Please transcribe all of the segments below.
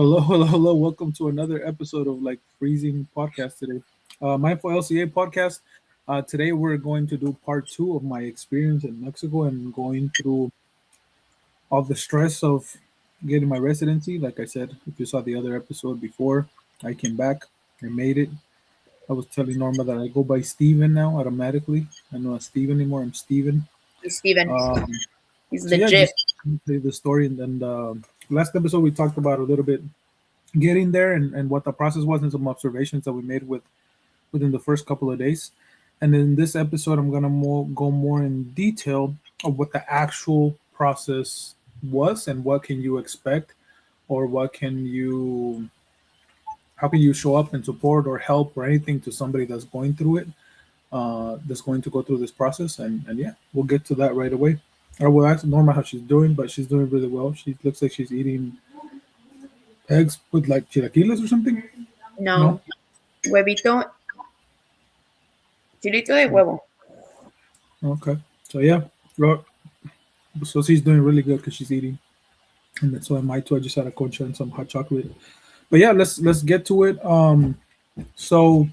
Hello, hello, hello. Welcome to another episode of like Freezing Podcast today. Mindful LCA podcast. Today we're going to do part two of my experience in Mexico and going through all the stress of getting my residency. Like I said, if you saw the other episode before, I came back. I made it. I was telling Norma that I go by Steven now automatically. I'm not Steven anymore. I'm Steven. He's Steven. Um, He's so yeah, legit. just the story and last episode we talked about a little bit getting there and what the process was and some observations that we made within the first couple of days. And in this episode, I'm gonna go more in detail of what the actual process was and what can you expect, or how can you show up and support or help or anything to somebody that's going through it, that's going to go through this process. And yeah, we'll get to that right away. I will ask Norma how she's doing, but she's doing really well. She looks like she's eating eggs with like chilaquiles or something. No. No. Huevito. Chilito de huevo. Okay. So yeah, well, so she's doing really good because she's eating, and so am I too. I just had a concha and some hot chocolate. But yeah, let's get to it. So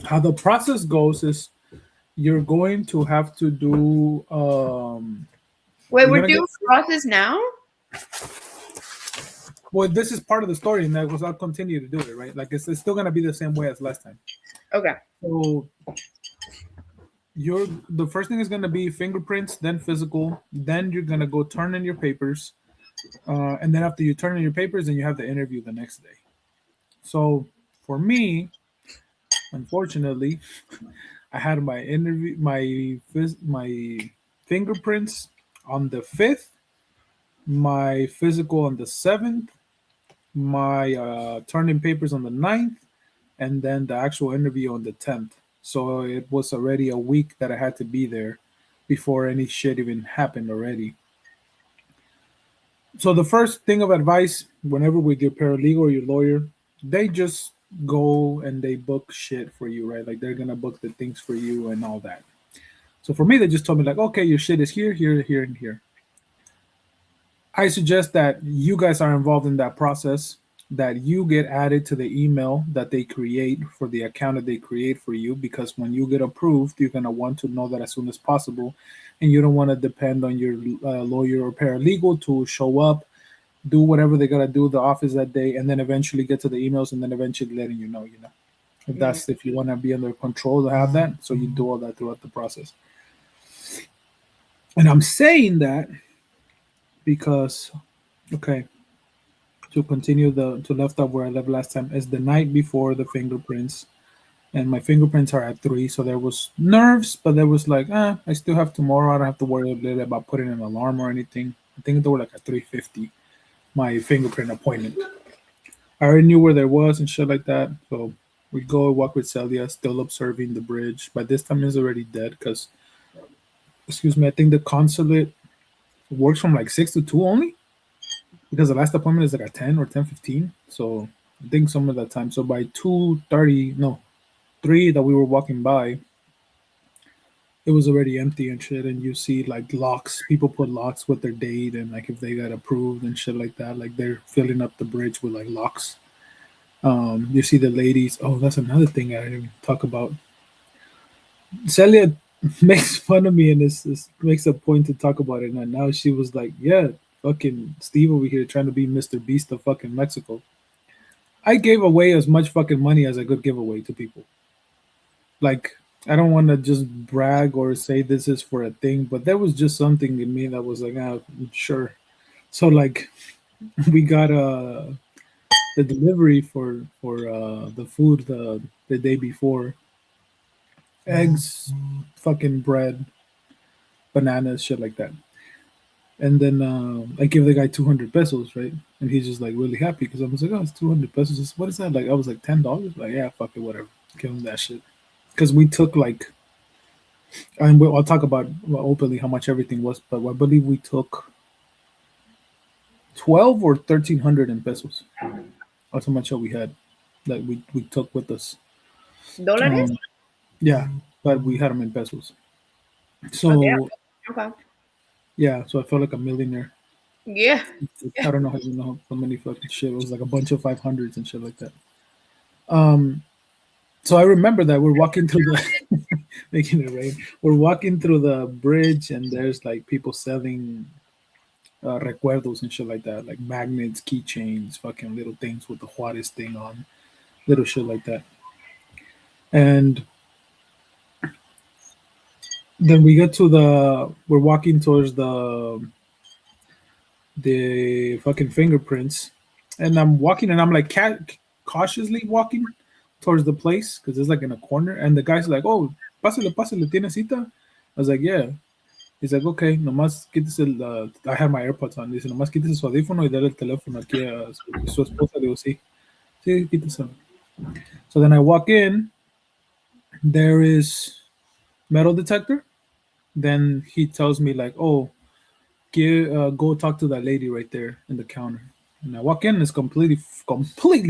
how the process goes is you're going to have to do. Wait, You're we're gonna get. doing process now? Well, this is part of the story, and I'll continue to do it, right? Like it's still gonna be the same way as last time. Okay. So the first thing is gonna be fingerprints, then physical, then you're gonna go turn in your papers, and then after you turn in your papers, then you have the interview the next day. So for me, unfortunately, I had my interview, my fingerprints on the 5th, my physical on the 7th, my turn-in papers on the 9th, and then the actual interview on the 10th. So it was already a week that I had to be there before any shit even happened already. So the first thing of advice, whenever with your paralegal or your lawyer, they just go and they book shit for you, right? Like they're gonna book the things for you and all that. So for me, they just told me like, okay, your shit is here, here, here, and here. I suggest that you guys are involved in that process, that you get added to the email that they create for the account that they create for you, because when you get approved, you're going to want to know that as soon as possible. And you don't want to depend on your lawyer or paralegal to show up, do whatever they got to do the office that day, and then eventually get to the emails and then eventually letting you know. If Mhm. that's if you want to be under control to have that, so you do all that throughout the process. And I'm saying that because, okay, to continue to left off where I left last time, is the night before the fingerprints, and my fingerprints are at 3, so there was nerves, but there was like, I still have tomorrow. I don't have to worry a little about putting an alarm or anything. I think they were like at 3:50, my fingerprint appointment. I already knew where there was and shit like that, so we go walk with Celia, still observing the bridge. By this time, it's already dead because, excuse me, I think the consulate works from like 6 to 2 only, because the last appointment is like at 10 or 10:15. So I think some of that time. So by 2:30, no, 3 that we were walking by, it was already empty and shit. And you see like locks. People put locks with their date and like if they got approved and shit like that. Like they're filling up the bridge with like locks. You see the ladies. Oh, that's another thing I didn't even talk about. Celia makes fun of me and makes a point to talk about it. And now she was like, "Yeah, fucking Steve over here trying to be Mr. Beast of fucking Mexico." I gave away as much fucking money as I could give away to people. Like, I don't want to just brag or say this is for a thing, but there was just something in me that was like, sure. So like, we got the delivery for the food the day before, eggs, fucking bread, bananas, shit like that. And then I give the guy 200 pesos, right? And he's just like really happy because I was like, oh, it's 200 pesos. What is that? Like, I was like, $10. Like, yeah, fuck it, whatever. Give him that shit. Because we took like, and I'll talk about openly how much everything was, but I believe we took 12 or 1300 in pesos. That's how much that we had that we took with us. ¿Dólares? Um, yeah, but we had them in pesos. Oh, yeah. So Okay. yeah, so I felt like a millionaire. Yeah. I don't know how you know how many fucking shit. It was like a bunch of 500s and shit like that. Um, so I remember that we're walking through the making it rain. We're walking through the bridge, and there's like people selling recuerdos and shit like that, like magnets, keychains, fucking little things with the Juarez thing on, little shit like that. And then we get to we're walking towards the fucking fingerprints, and I'm walking, and I'm like cautiously walking towards the place because it's like in a corner, and the guy's like, "Oh, pásale, pásale, ¿tiene cita?" I was like, "Yeah." He's like, "Okay, nomás quítese el, I had my AirPods on. Dice, nomás quítese su audífono y dale el teléfono aquí a su esposa." Le digo, "Sí, sí, quítese." So then I walk in. There is metal detector. Then he tells me like, "Oh, go talk to that lady right there in the counter." And I walk in, and it's completely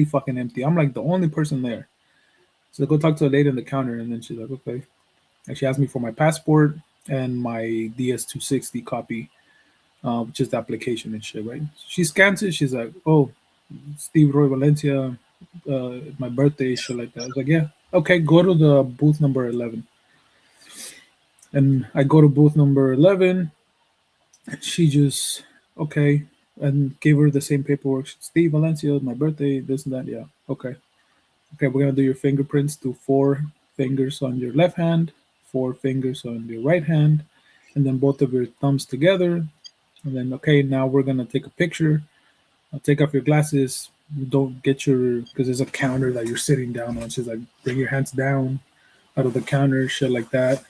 fucking empty. I'm like the only person there. So I go talk to a lady in the counter, and then she's like, "Okay." And she asked me for my passport and my DS260 copy, which is the application and shit, right? She scans it. She's like, "Oh, Steve Roy Valencia, my birthday, shit like that." I was like, "Yeah, okay, go to the booth number 11." And I go to booth number 11. She just, okay, and gave her the same paperwork. Steve Valencia, my birthday, this and that. Yeah, okay. Okay, we're gonna do your fingerprints. Do four fingers on your left hand, four fingers on your right hand, and then both of your thumbs together. And then, okay, now we're gonna take a picture. Take off your glasses. Don't get your, because there's a counter that you're sitting down on. She's like, bring your hands down out of the counter, shit like that.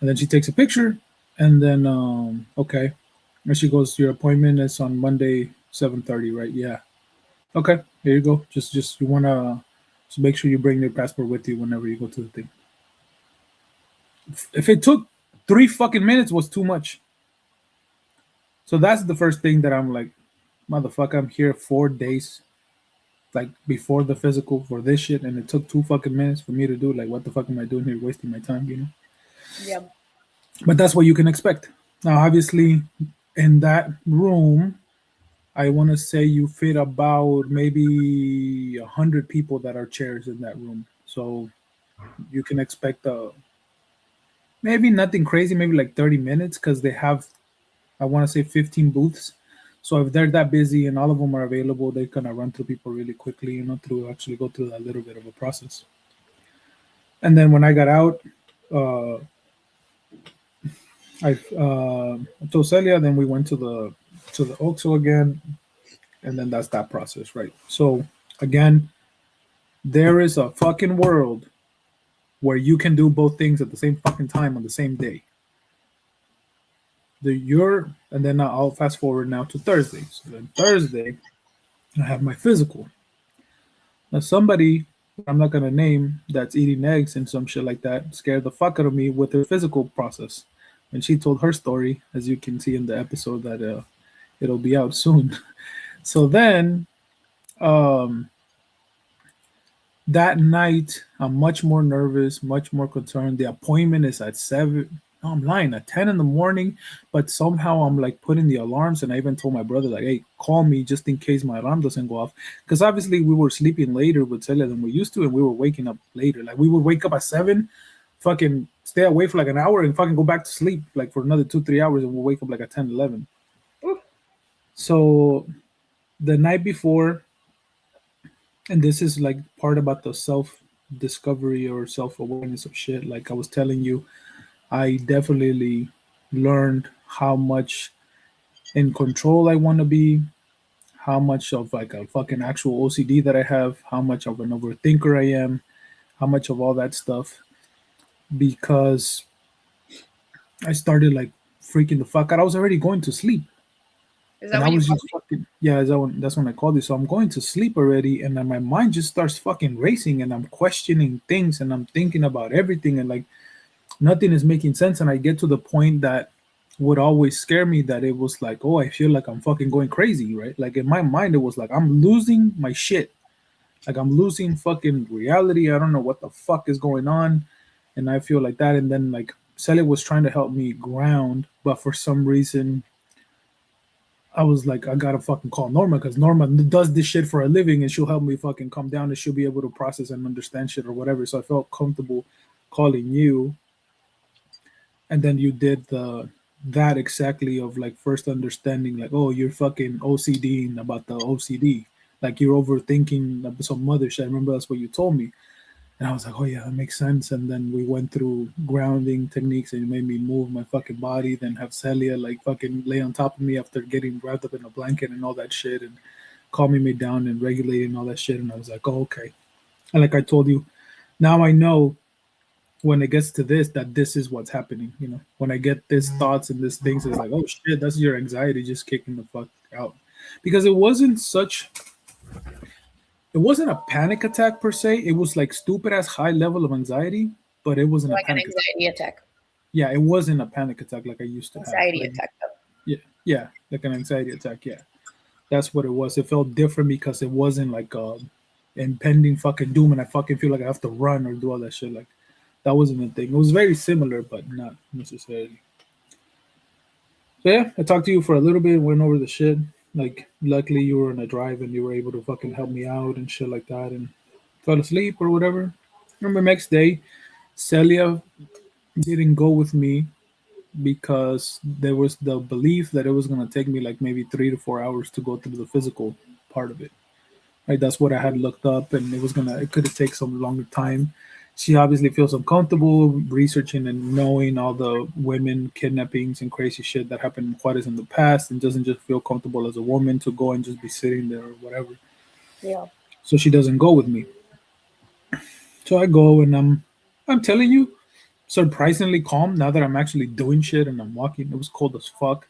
And then she takes a picture, and then okay, and she goes, your appointment is on Monday 7:30, right? Yeah. Okay, here you go. Just you wanna just make sure you bring your passport with you whenever you go to the thing. If it took 3 fucking minutes, was too much. So that's the first thing that I'm like, motherfucker, I'm here 4 days, like before the physical for this shit, and it took 2 fucking minutes for me to do. Like, what the fuck am I doing here, wasting my time, you know? Yeah. But that's what you can expect. Now, obviously, in that room, I want to say you fit about maybe 100 people that are chairs in that room. So you can expect maybe nothing crazy, maybe like 30 minutes because they have, I want to say 15 booths. So if they're that busy and all of them are available, they kind of run through people really quickly, you know, to actually go through that little bit of a process. And then when I got out, uh, I told Celia, then we went to the OXO again, and then that's that process, right? So again, there is a fucking world where you can do both things at the same fucking time on the same day. And then I'll fast forward now to Thursday. So then Thursday, I have my physical. Now somebody I'm not gonna name that's eating eggs and some shit like that scared the fuck out of me with her physical process. And she told her story, as you can see in the episode that it'll be out soon. So then um, that night, I'm much more nervous, much more concerned. The appointment is at 7. No, I'm lying, at 10 in the morning. But somehow I'm like putting the alarms, and I even told my brother, like, hey, call me just in case my alarm doesn't go off. Because obviously we were sleeping later with Celia than we used to, and we were waking up later. Like, we would wake up at 7, fucking stay awake for like an hour, and fucking go back to sleep like for another 2, 3 hours, and we'll wake up like at 10, 11. Ooh. So the night before, and this is like part about the self discovery or self awareness of shit. Like I was telling you, I definitely learned how much in control I want to be, how much of like a fucking actual OCD that I have, how much of an overthinker I am, how much of all that stuff, because I started like freaking the fuck out. I was already going to sleep. Is that And I when you was called just me? fucking, yeah, that's when I called you. So I'm going to sleep already, and then my mind just starts fucking racing, and I'm questioning things, and I'm thinking about everything, and like nothing is making sense. And I get to the point that would always scare me, that it was like, oh, I feel like I'm fucking going crazy, right? Like in my mind, it was like I'm losing my shit, like I'm losing fucking reality. I don't know what the fuck is going on, and I feel like that. And then like Celia was trying to help me ground, but for some reason I was like, I gotta fucking call Norma because Norma does this shit for a living and she'll help me fucking calm down and she'll be able to process and understand shit or whatever. So I felt comfortable calling you, and then you did the that exactly of like first understanding like, oh, you're fucking OCDing about the OCD, like you're overthinking some mother shit. I remember that's what you told me, and I was like, oh yeah, that makes sense. And then we went through grounding techniques and it made me move my fucking body. Then have Celia like fucking lay on top of me after getting wrapped up in a blanket and all that shit and calming me down and regulating all that shit. And I was like, oh okay. And like I told you, now I know when it gets to this that this is what's happening. You know, when I get these thoughts and these things, it's like, oh shit, that's your anxiety just kicking the fuck out. Because it wasn't a panic attack per se. It was like stupid ass high level of anxiety, but it wasn't a Like an panic attack. anxiety attack. Yeah, it wasn't a panic attack like I used to have. Anxiety Like attack. yeah, yeah, like an anxiety attack. Yeah, that's what it was. It felt different because it wasn't like impending fucking doom, and I fucking feel like I have to run or do all that shit. Like that wasn't a thing. It was very similar, but not necessarily. So yeah, I talked to you for a little bit, went over the shit. Like luckily you were on a drive and you were able to fucking help me out and shit like that, and fell asleep or whatever. Remember next day, Celia didn't go with me because there was the belief that it was gonna take me like maybe 3 to 4 hours to go through the physical part of it. Right, that's what I had looked up, and it could have taken some longer time. She obviously feels uncomfortable researching and knowing all the women kidnappings and crazy shit that happened in Juarez in the past, and doesn't just feel comfortable as a woman to go and just be sitting there or whatever. Yeah. So she doesn't go with me. So I go, and I'm telling you, surprisingly calm now that I'm actually doing shit and I'm walking. It was cold as fuck,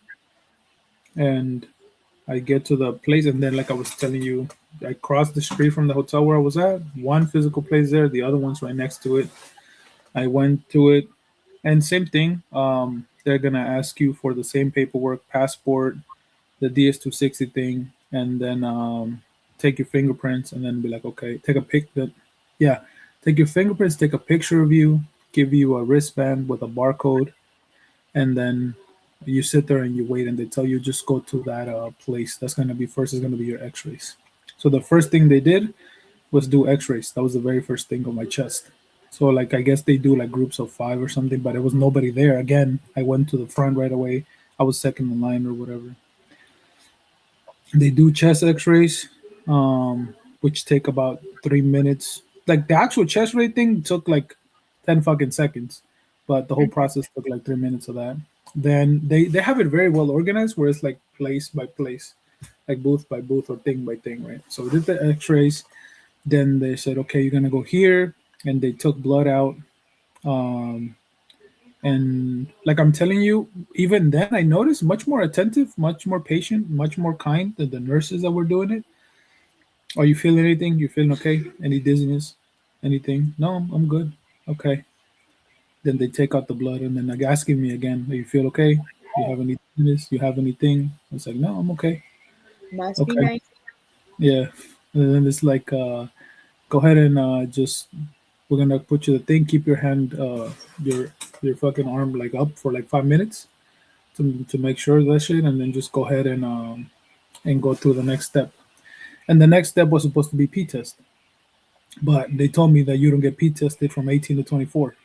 and I get to the place, and then like I was telling you, I crossed the street from the hotel where I was at. One physical place there, the other one's right next to it. I went to it, and same thing. They're gonna ask you for the same paperwork, passport, the DS-260 thing, and then take your fingerprints, and then be like, okay, take a pic. That, yeah, take your fingerprints, take a picture of you, give you a wristband with a barcode, and then you sit there and you wait, and they tell you just go to that place. That's gonna be first. Is gonna be your X-rays. So the first thing they did was do X-rays. That was the very first thing on my chest. So like I guess they do like groups of five or something, but it was nobody there. Again, I went to the front right away. I was second in line or whatever. They do chest X-rays, which take about 3 minutes. Like the actual chest ray thing took like 10 fucking seconds, but the whole process took like 3 minutes of that. Then they have it very well organized, where it's like place by place, like booth by booth or thing by thing, right? So we did the X-rays. Then they said, okay, you're gonna go here, and they took blood out. Um, and like I'm telling you, even then I noticed much more attentive, much more patient, much more kind than the nurses that were doing it. Are you feeling anything? You feeling okay? Any dizziness? Anything? No, I'm good. Okay. Then they take out the blood and then like asking me again, "Do you feel okay? You have any dizziness? You have anything?" I was like, "No, I'm okay." Must be Okay. nice. Yeah. And then it's like, go ahead and just we're gonna put you the thing. Keep your hand, your fucking arm like up for like 5 minutes to make sure of that shit, and then just go ahead and go through the next step. And the next step was supposed to be P test, but they told me that you don't get P tested from 18 to 24.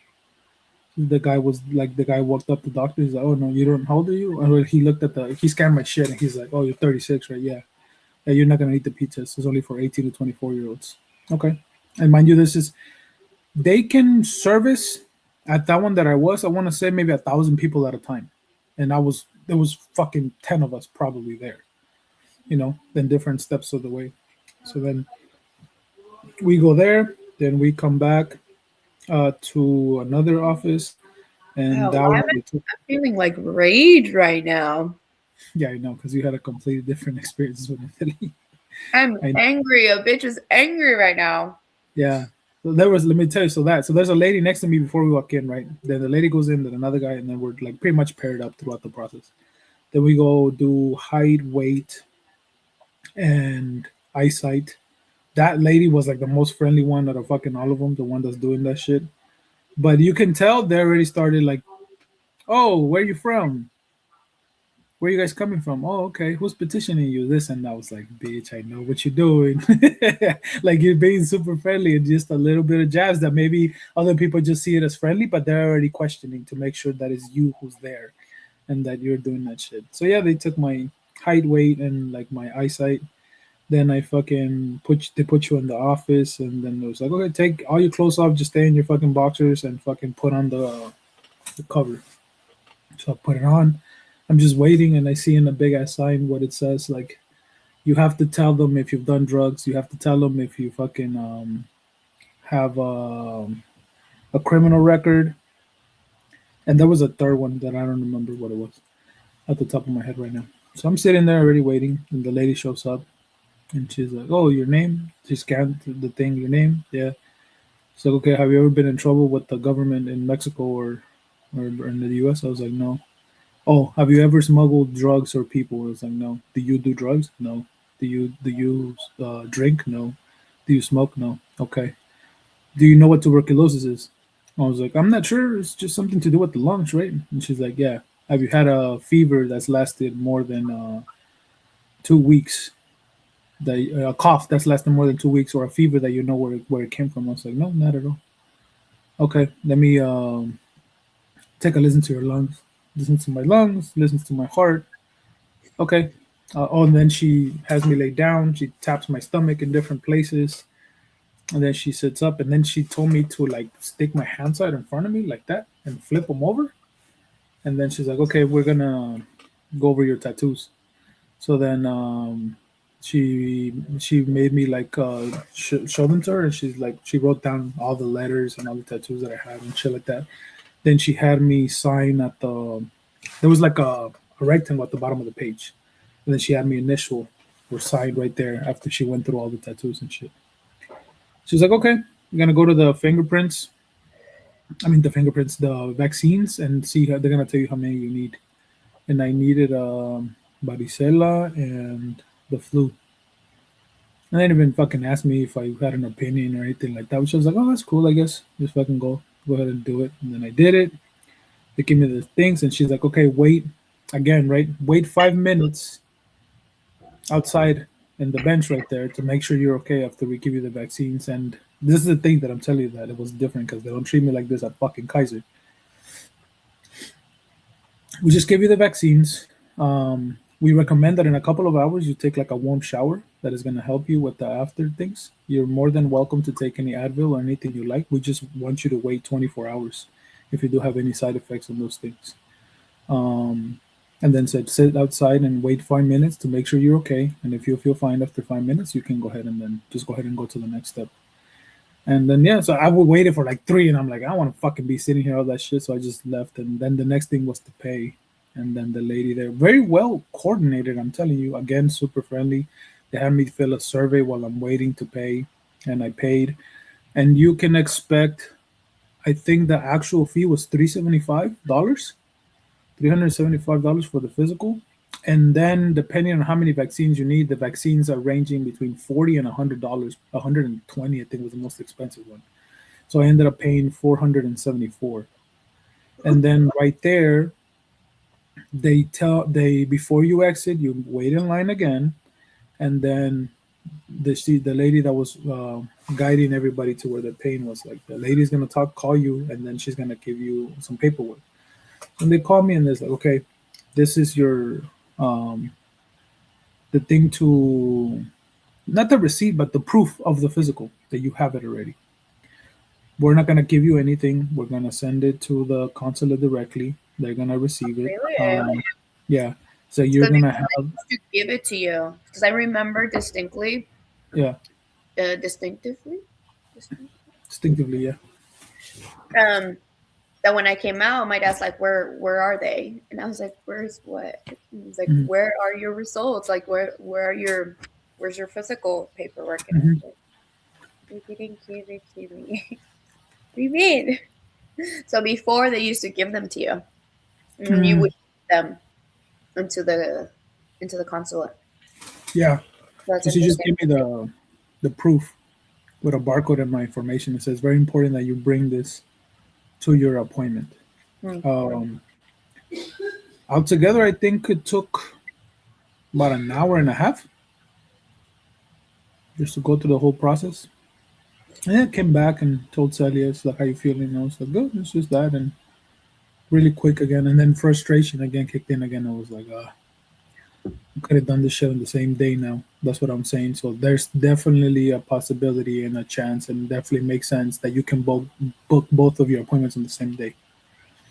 The guy was like, the guy walked up to the doctor. He's like, "Oh no, you don't. How old are you?" And he looked at he scanned my shit, and he's like, "Oh, you're 36, right? Yeah. Yeah, you're not gonna need the P test. It's only for 18 to 24-year-olds." Okay. And mind you, this is they can service at that one that I want to say maybe 1,000 people at a time, and there was fucking 10 of us probably there, then different steps of the way. So then we go there, then we come back to another office, and Wow, that why one am I they took. I'm feeling like rage right now? Yeah, I know, because you had a completely different experience with Italy. I'm I angry. A bitch is angry right now. Yeah. So let me tell you, so there's a lady next to me before we walk in, right? Then the lady goes in, then another guy, and then we're like pretty much paired up throughout the process. Then we go do height, weight, and eyesight. That lady was like the most friendly one out of fucking all of them, the one that's doing that shit. But you can tell they already started like, "Oh, where you from? where are you guys coming from? Oh, okay. Who's petitioning you? This and I was like, bitch, I know what you're doing. Like you're being super friendly and just a little bit of jabs that maybe other people just see it as friendly, but they're already questioning to make sure that it's you who's there and that you're doing that shit. So yeah, they took my height, weight, and like my eyesight. Then I fucking they put you in the office, and then it was like, okay, take all your clothes off, just stay in your fucking boxers and fucking put on the cover. So I put it on. I'm just waiting, and I see in a big ass sign what it says. Like, you have to tell them if you've done drugs. You have to tell them if you fucking have a criminal record. And there was a third one that I don't remember what it was at the top of my head right now. So I'm sitting there already waiting, and the lady shows up, and she's like, "Oh, your name?" She scanned the thing. Your name? Yeah. So okay, have you ever been in trouble with the government in Mexico or in the U.S.? I was like, no. Oh, have you ever smuggled drugs or people? I was like, no. Do you do drugs? No. Do you drink? No. Do you smoke? No. Okay. Do you know what tuberculosis is? I was like, I'm not sure. It's just something to do with the lungs, right? And she's like, yeah. Have you had a fever that's lasted more than 2 weeks? A cough that's lasted more than 2 weeks, or a fever that you know where it came from? I was like, no, not at all. Okay, let me take a listen to your lungs. Listen to my lungs. Listens to my heart. Okay. Oh, and then she has me lay down. She taps my stomach in different places, and then she sits up. And then she told me to like stick my hands out in front of me like that and flip them over. And then she's like, "Okay, we're gonna go over your tattoos." So then she made me like show them to her, and she's like she wrote down all the letters and all the tattoos that I had and shit like that. Then she had me sign at there was like a rectangle at the bottom of the page, and then she had me initial or sign right there after she went through all the tattoos and shit. She was like, "Okay, you're gonna go to the fingerprints. I mean the fingerprints, the vaccines, and see how they're gonna tell you how many you need." And I needed varicella and the flu. And they didn't even fucking ask me if I had an opinion or anything like that. Which I was like, "Oh, that's cool. I guess just fucking go ahead and do it." And then I did it. They gave me the things, and she's like, "Okay, wait again, right? Wait 5 minutes outside in the bench right there to make sure you're okay after we give you the vaccines." And this is the thing that I'm telling you that it was different because they don't treat me like this at fucking Kaiser. We just give you the vaccines. We recommend that in a couple of hours you take like a warm shower. That is going to help you with the after things. You're more than welcome to take any Advil or anything you like. We just want you to wait 24 hours if you do have any side effects on those things. Um, and then said sit outside and wait 5 minutes to make sure you're okay. And if you feel fine after 5 minutes, you can go ahead and then just go ahead and go to the next step. And then yeah, so I would waited for like three, and I'm like, I don't want to fucking be sitting here all that shit. So I just left, and then the next thing was to pay. And then the lady there, very well coordinated. I'm telling you, again, super friendly. They had me fill a survey while I'm waiting to pay, and I paid. And you can expect, I think the actual fee was $375, $375 for the physical. And then depending on how many vaccines you need, the vaccines are ranging between 40 and $100. 120, I think, was the most expensive one. So I ended up paying 474. And then right there, they before you exit, you wait in line again, and then the lady that was guiding everybody to where the pain was, like, the lady's gonna call you, and then she's gonna give you some paperwork. And they call me, and they're like, okay, this is your um, the thing to, not the receipt, but the proof of the physical that you have it already. We're not gonna give you anything. We're gonna send it to the consulate directly. They're gonna receive it. Really? Yeah. So you're So gonna before have, they used to give it to you, because I remember distinctly, yeah, distinctively, distinct, instinctively, yeah. um, that when I came out, my dad's like, "Where are they?" And I was like, "Where's what?" He was like, Hmm. "Where are your results? Like, where are your, where's your physical paperwork?" And I was Hmm. like, "They didn't give it to me." What do you mean? So before they used to give them to you, and you Hmm. would give them into the consulate. Yeah. That's So she just interesting. gave me the proof with a barcode and my information. It says very important that you bring this to your appointment. Hmm. Um, Altogether, I think it took about an hour and a half just to go through the whole process. And then came back and told Celia, it's like, how you feeling? And I was like, good, it's just that. And really quick again. And then frustration again kicked in again. I was like, I could have done this shit on the same day now. That's what I'm saying. So there's definitely a possibility and a chance, and definitely makes sense that you can book both of your appointments on the same day.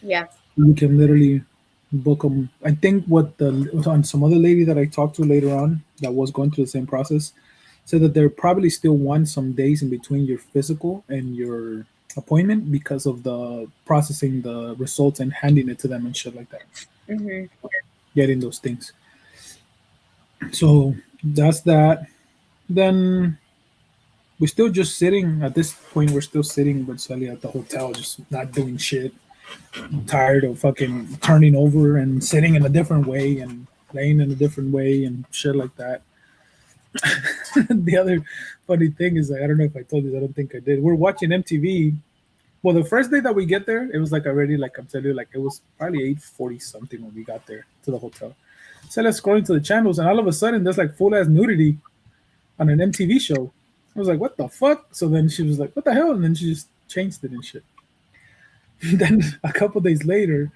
Yeah. You can literally book them. I think what the on some other lady that I talked to later on that was going through the same process said that there probably still want some days in between your physical and your appointment because of the processing the results and handing it to them and shit like that, Mhm. getting those things. So that's that. Then we're still just sitting at this point. We're still sitting with Sally at the hotel, just not doing shit. I'm tired of fucking turning over and sitting in a different way and laying in a different way and shit like that. The other funny thing is, like, I don't know if I told you. I don't think I did. We're watching MTV. Well, the first day that we get there, it was like already like I'm telling you, like it was probably 8:40 something when we got there to the hotel. So let's scrolling to the channels, and all of a sudden there's like full ass nudity on an MTV show. I was like, what the fuck? So then she was like, what the hell? And then she just changed it and shit. Then a couple days later,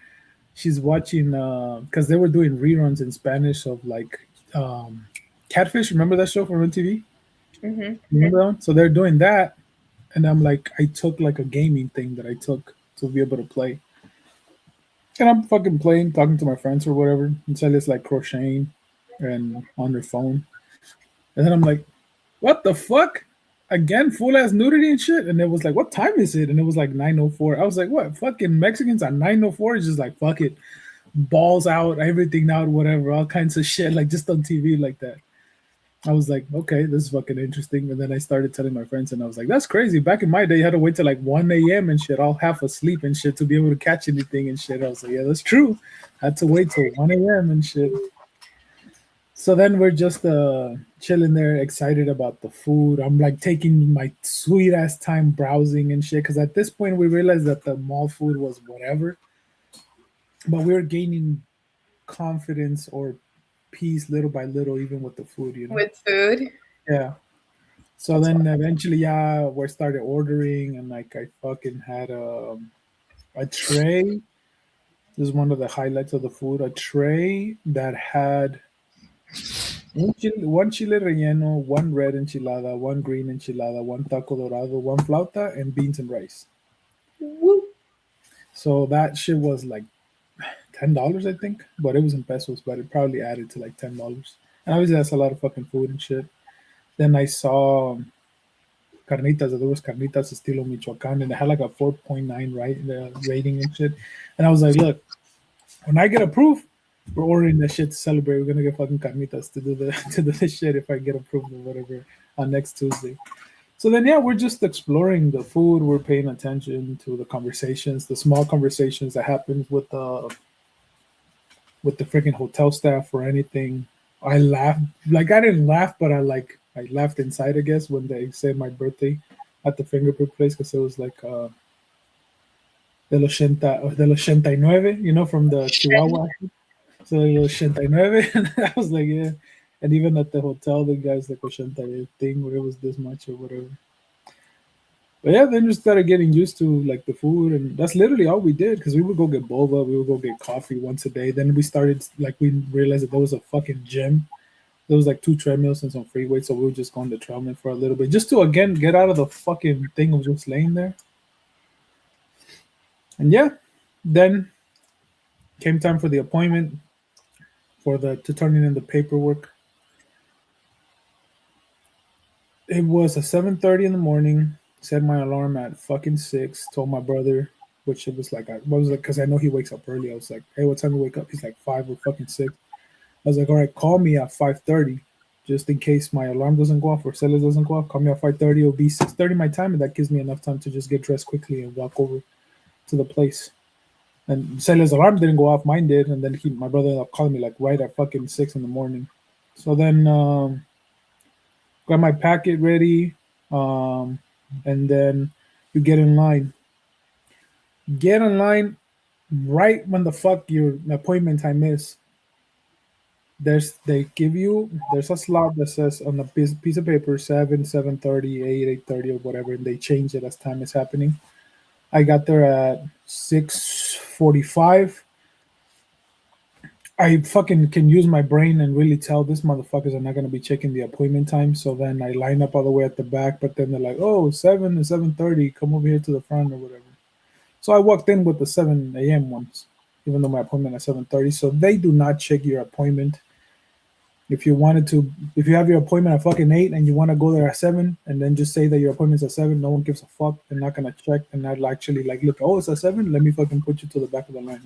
she's watching because they were doing reruns in Spanish of like um, Catfish. Remember that show from MTV? Mhm. Remember that one? So they're doing that, and I'm like, I took like a gaming thing that I took to be able to play, and I'm fucking playing, talking to my friends or whatever, and Celia's like crocheting and on their phone, and then I'm like, what the fuck? Again, full ass nudity and shit. And it was like, what time is it? And it was like 9:04. I was like, what? Fucking Mexicans at 9:04 is just like, fuck it. Balls out, everything out, whatever, all kinds of shit, like just on TV like that. I was like, okay, this is fucking interesting. And then I started telling my friends, and I was like, that's crazy. Back in my day, you had to wait till like 1 a.m. and shit, all half asleep and shit to be able to catch anything and shit. I was like, yeah, that's true. I had to wait till 1 a.m. and shit. So then we're just chilling there, excited about the food. I'm like taking my sweet ass time browsing and shit. Because at this point, we realized that the mall food was whatever, but we were gaining confidence or peace little by little, even with the food, you know? With food. Yeah. So That's then fun. eventually, yeah, we started ordering, and like I fucking had a tray. This is one of the highlights of the food. A tray that had one chile relleno, one red enchilada, one green enchilada, one taco dorado, one flauta, and beans and rice. Woo. So that shit was like $10, I think, but it was in pesos. But it probably added to like $10. And obviously, that's a lot of fucking food and shit. Then I saw carnitas. There was carnitas estilo Michoacan, and it had like a 4.9 right rating and shit. And I was like, look, when I get approved, we're ordering that shit to celebrate. We're gonna get fucking carnitas to do the to do this shit if I get approved or whatever on next Tuesday. So then, yeah, we're just exploring the food. We're paying attention to the conversations, the small conversations that happens with the freaking hotel staff or anything. I laughed, like I didn't laugh, but I laughed inside, I guess, when they said my birthday at the fingerprint place because it was like del 89, you know, from the Chihuahua. So el 89, and I was like, yeah. And even at the hotel, the guys like 88 thing where it was this much or whatever. But yeah, then we started getting used to like the food, and that's literally all we did because we would go get boba, we would go get coffee once a day. Then we started like we realized that there was a fucking gym. There was like two treadmills and some free weights, so we would just go on the treadmill for a little bit, just to again get out of the fucking thing of just laying there. And yeah, then came time for the appointment for the to turning in the paperwork. It was at 7:30 in the morning. Set my alarm at fucking 6. Told my brother, which it was like I was like because I know he wakes up early. I was like, hey, what time do you wake up? He's like 5 or fucking 6. I was like, all right, call me at 5:30, just in case my alarm doesn't go off or Celis doesn't go off. Call me at 5:30. It'll be 6:30 my time, and that gives me enough time to just get dressed quickly and walk over to the place. And Celis' alarm didn't go off, mine did, and then my brother ended up calling me like right at fucking 6 in the morning. So then got my packet ready, um, and then you get in line. Get in line. right when the fuck your appointment time is, there's a slot that says on a piece of paper 7, 7:30, 8, 8:30 or whatever, and they change it as time is happening. I got there at 6:45. I fucking can use my brain and really tell this motherfuckers are not gonna be checking the appointment time. So then I line up all the way at the back, but then they're like, "Oh, 7 and 7:30, come over here to the front or whatever." So I walked in with the 7 a.m. ones, even though my appointment at 7:30. So they do not check your appointment. If you wanted to, if you have your appointment at fucking 8 and you want to go there at 7, and then just say that your appointment's at 7, no one gives a fuck. They're not gonna check and not actually like look. Oh, it's at 7. Let me fucking put you to the back of the line.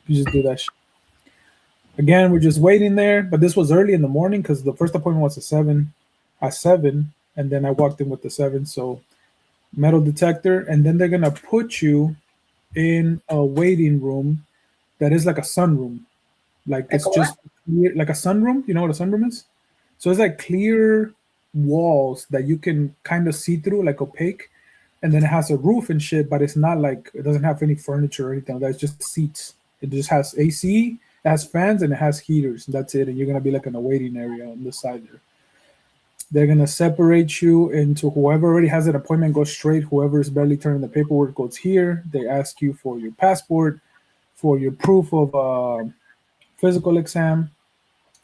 You just do that shit. Again, we're just waiting there, but this was early in the morning because the first appointment was at 7, and then I walked in with the 7. So metal detector, and then they're gonna put you in a waiting room that is like a sunroom. Like Like it's a what? just clear, like a sunroom. You know what a sunroom is? So it's like clear walls that you can kind of see through, like opaque, and then it has a roof and shit, but it's not like it doesn't have any furniture or anything. That's just seats. It just has AC, it has fans, and it has heaters. And that's it. And you're gonna be like in a waiting area on the side there. They're gonna separate you into whoever already has an appointment goes straight. Whoever is barely turning the paperwork goes here. They ask you for your passport, for your proof of physical exam,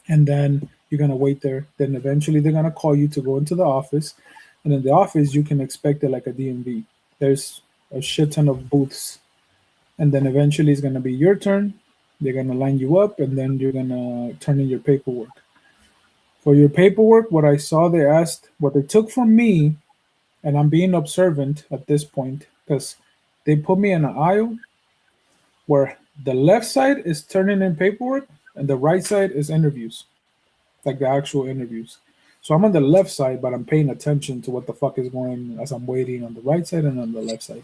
and then you're gonna wait there. Then eventually they're gonna call you to go into the office, and in the office you can expect it like a DMV. There's a shit ton of booths, and then eventually it's gonna be your turn. They're gonna line you up, and then you're gonna turn in your paperwork. For your paperwork, what I saw they asked, what they took from me, and I'm being observant at this point because they put me in an aisle where the left side is turning in paperwork and the right side is interviews, like the actual interviews. So I'm on the left side, but I'm paying attention to what the fuck is going as I'm waiting on the right side and on the left side.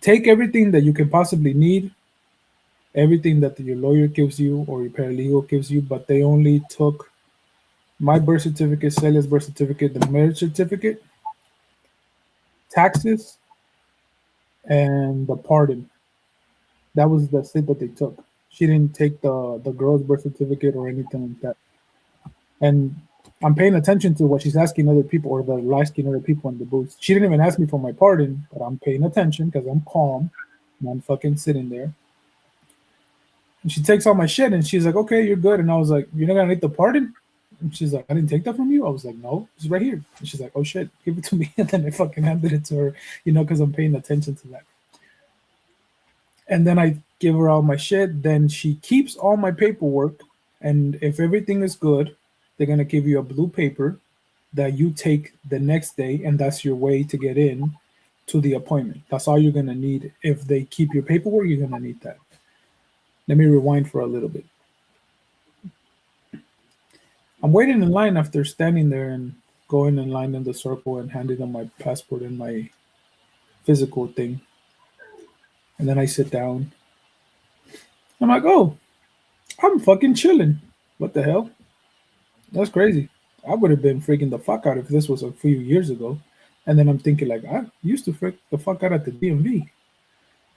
Take everything that you can possibly need, everything that your lawyer gives you or your paralegal gives you, but they only took my birth certificate, Celia's birth certificate, the marriage certificate, taxes, and the pardon. That was the state that they took. She didn't take the girl's birth certificate or anything like that. And I'm paying attention to what she's asking other people or the asking other people in the booth. She didn't even ask me for my pardon, but I'm paying attention because I'm calm and I'm fucking sitting there. And she takes all my shit and she's like, "Okay, you're good." And I was like, "You're not gonna need the pardon?" And she's like, "I didn't take that from you." I was like, "No, it's right here." And she's like, "Oh shit, give it to me." And then I fucking handed it to her, because I'm paying attention to that. And then I give her all my shit. Then she keeps all my paperwork. And if everything is good, they're gonna give you a blue paper that you take the next day, and that's your way to get in to the appointment. That's all you're gonna need. If they keep your paperwork, you're gonna need that. Let me rewind for a little bit. I'm waiting in line after standing there and going in line in the circle and handing them my passport and my physical thing. And then I sit down. I'm like, oh, I'm fucking chilling. What the hell? That's crazy. I would have been freaking the fuck out if this was a few years ago. And then I'm thinking like, I used to freak the fuck out at the DMV.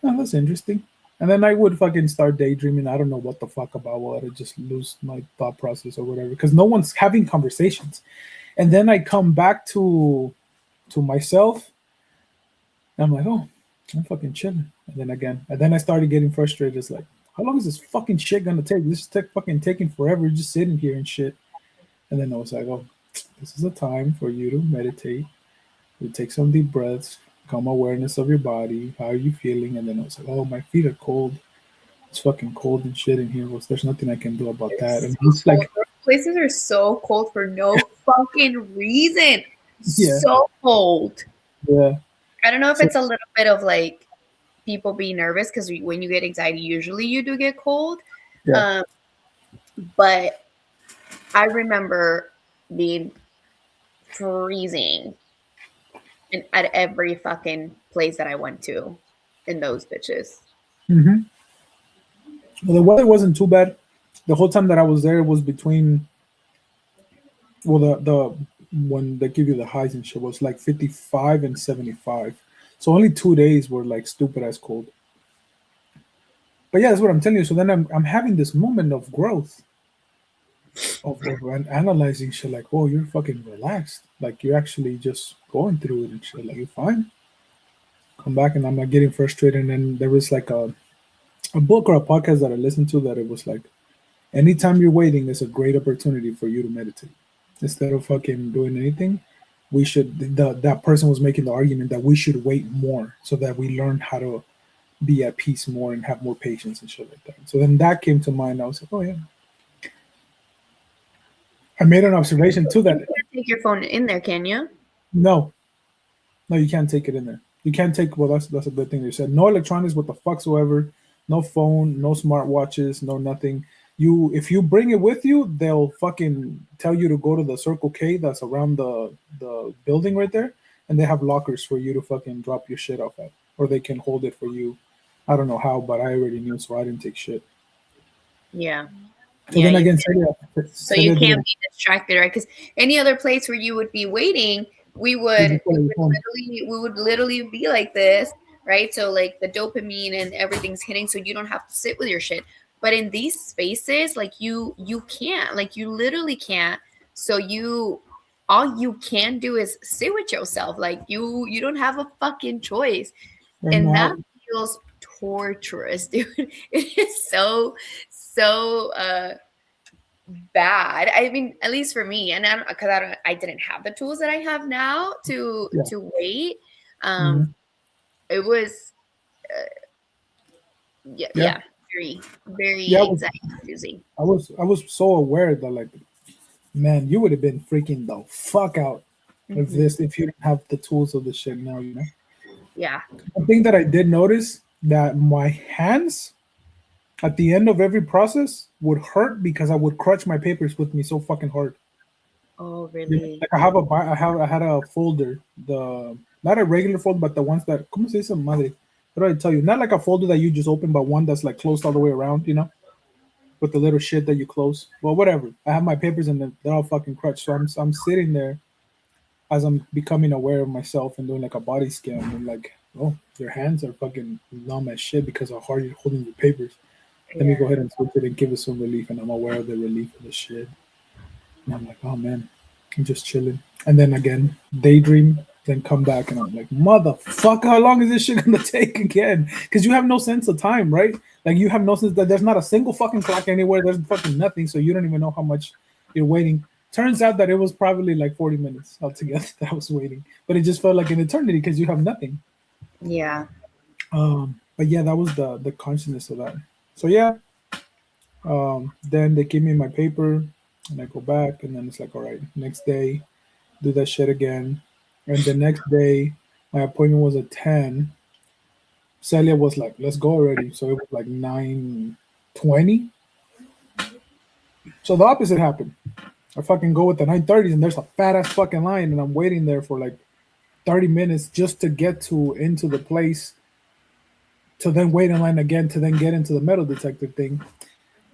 Oh, that's interesting. And then I would fucking start daydreaming. I don't know what the fuck about what. I just lose my thought process or whatever because no one's having conversations. And then I come back to myself. And I'm like, oh, I'm fucking chilling. And then again, and then I started getting frustrated. It's like, how long is this fucking shit gonna take? This is fucking taking forever, just sitting here and shit. And then I was like, oh, this is a time for you to meditate. You take some deep breaths, calm awareness of your body. How are you feeling? And then I was like, oh, my feet are cold. It's fucking cold and shit in here. Well, there's nothing I can do about that. It's And so it's cold. like, Those places are so cold for no fucking reason. yeah, So cold. yeah. I don't know if So, it's a little bit of like people being nervous because when you get anxiety, usually you do get cold. yeah. Um, but I remember being freezing at every fucking place that I went to in those bitches. hmm Well, the weather wasn't too bad. The whole time that I was there was between, well, the when they give you the highs and shit was like 55 and 75. So only 2 days were like stupid as cold. But yeah, that's what I'm telling you. So then I'm having this moment of growth of analyzing shit. Like, oh, you're fucking relaxed. Like you're actually just going through it and shit. Like you're fine. Come back and I'm like getting frustrated. And then there was like a book or a podcast that I listened to that it was like, anytime you're waiting is a great opportunity for you to meditate. Instead of fucking doing anything, we should. That person was making the argument that we should wait more so that we learn how to be at peace more and have more patience and shit like that. So then that came to mind. I was like, oh yeah. I made an observation too You that can't take your phone in there, can you? no, no, you can't take it in there. You can't take. Well, that's a good thing they said. No electronics, what the fucksoever. No phone, no smartwatches, no nothing. You, if you bring it with you, they'll fucking tell you to go to the Circle K that's around the building right there, and they have lockers for you to fucking drop your shit off at, or they can hold it for you. I don't know how, but I already knew, so I didn't take shit. Yeah. So Yeah, then you again, can. So you Celia can't didn't. be distracted, right? Because any other place where you would be waiting, You just pull your phone. we would literally be like this, right? So like the dopamine and everything's hitting, so you don't have to sit with your shit. But in these spaces, like you can't, like you literally can't. So you all you can do is sit with yourself. Like you don't have a fucking choice. And And that now, feels torturous, dude. It is so bad. I mean, at least for me, and because I didn't have the tools that I have now yeah, to wait. hmm, It was yeah, yeah, yeah, very yeah. very anxiety inducing. I was so aware that like, man, you would have been freaking the fuck out Hmm. if you didn't have the tools of the shit now. You know, Yeah. one thing that I did notice that my hands at the end of every process would hurt because I would crunch my papers with me so fucking hard. Oh, You know, really? like I had a folder, the not a regular folder, but the ones that ¿cómo se dice madre? What did I tell you? Not like a folder that you just open, but one that's like closed all the way around. You know, with the little shit that you close. Well, whatever. I have my papers and they're all fucking crushed. So I'm sitting there as I'm becoming aware of myself and doing like a body scan and like, oh, your hands are fucking numb as shit because of how hard you're holding your papers. Let me go Yeah. ahead and switch it and give it some relief, and I'm aware of the relief of the shit. And I'm like, oh man, I'm just chilling. And then again, daydream, then come back, and I'm like, motherfucker, how long is this shit gonna take again? Because you have no sense of time, right? Like you have no sense that there's not a single fucking clock anywhere. There's fucking nothing, so you don't even know how much you're waiting. Turns out that it was probably like 40 minutes altogether that I was waiting, but it just felt like an eternity because you have nothing. Yeah. But yeah, that was the consciousness of that. So yeah, then they give me my paper, and I go back, and then it's like, all right, next day, do that shit again. And the next day, my appointment was at 10. Celia was like, let's go already. So it was like 9:20. So the opposite happened. I fucking go with the 9:30s, and there's a fat ass fucking line, and I'm waiting there for like 30 minutes just to get to into the place to then wait in line again to then get into the metal detector thing.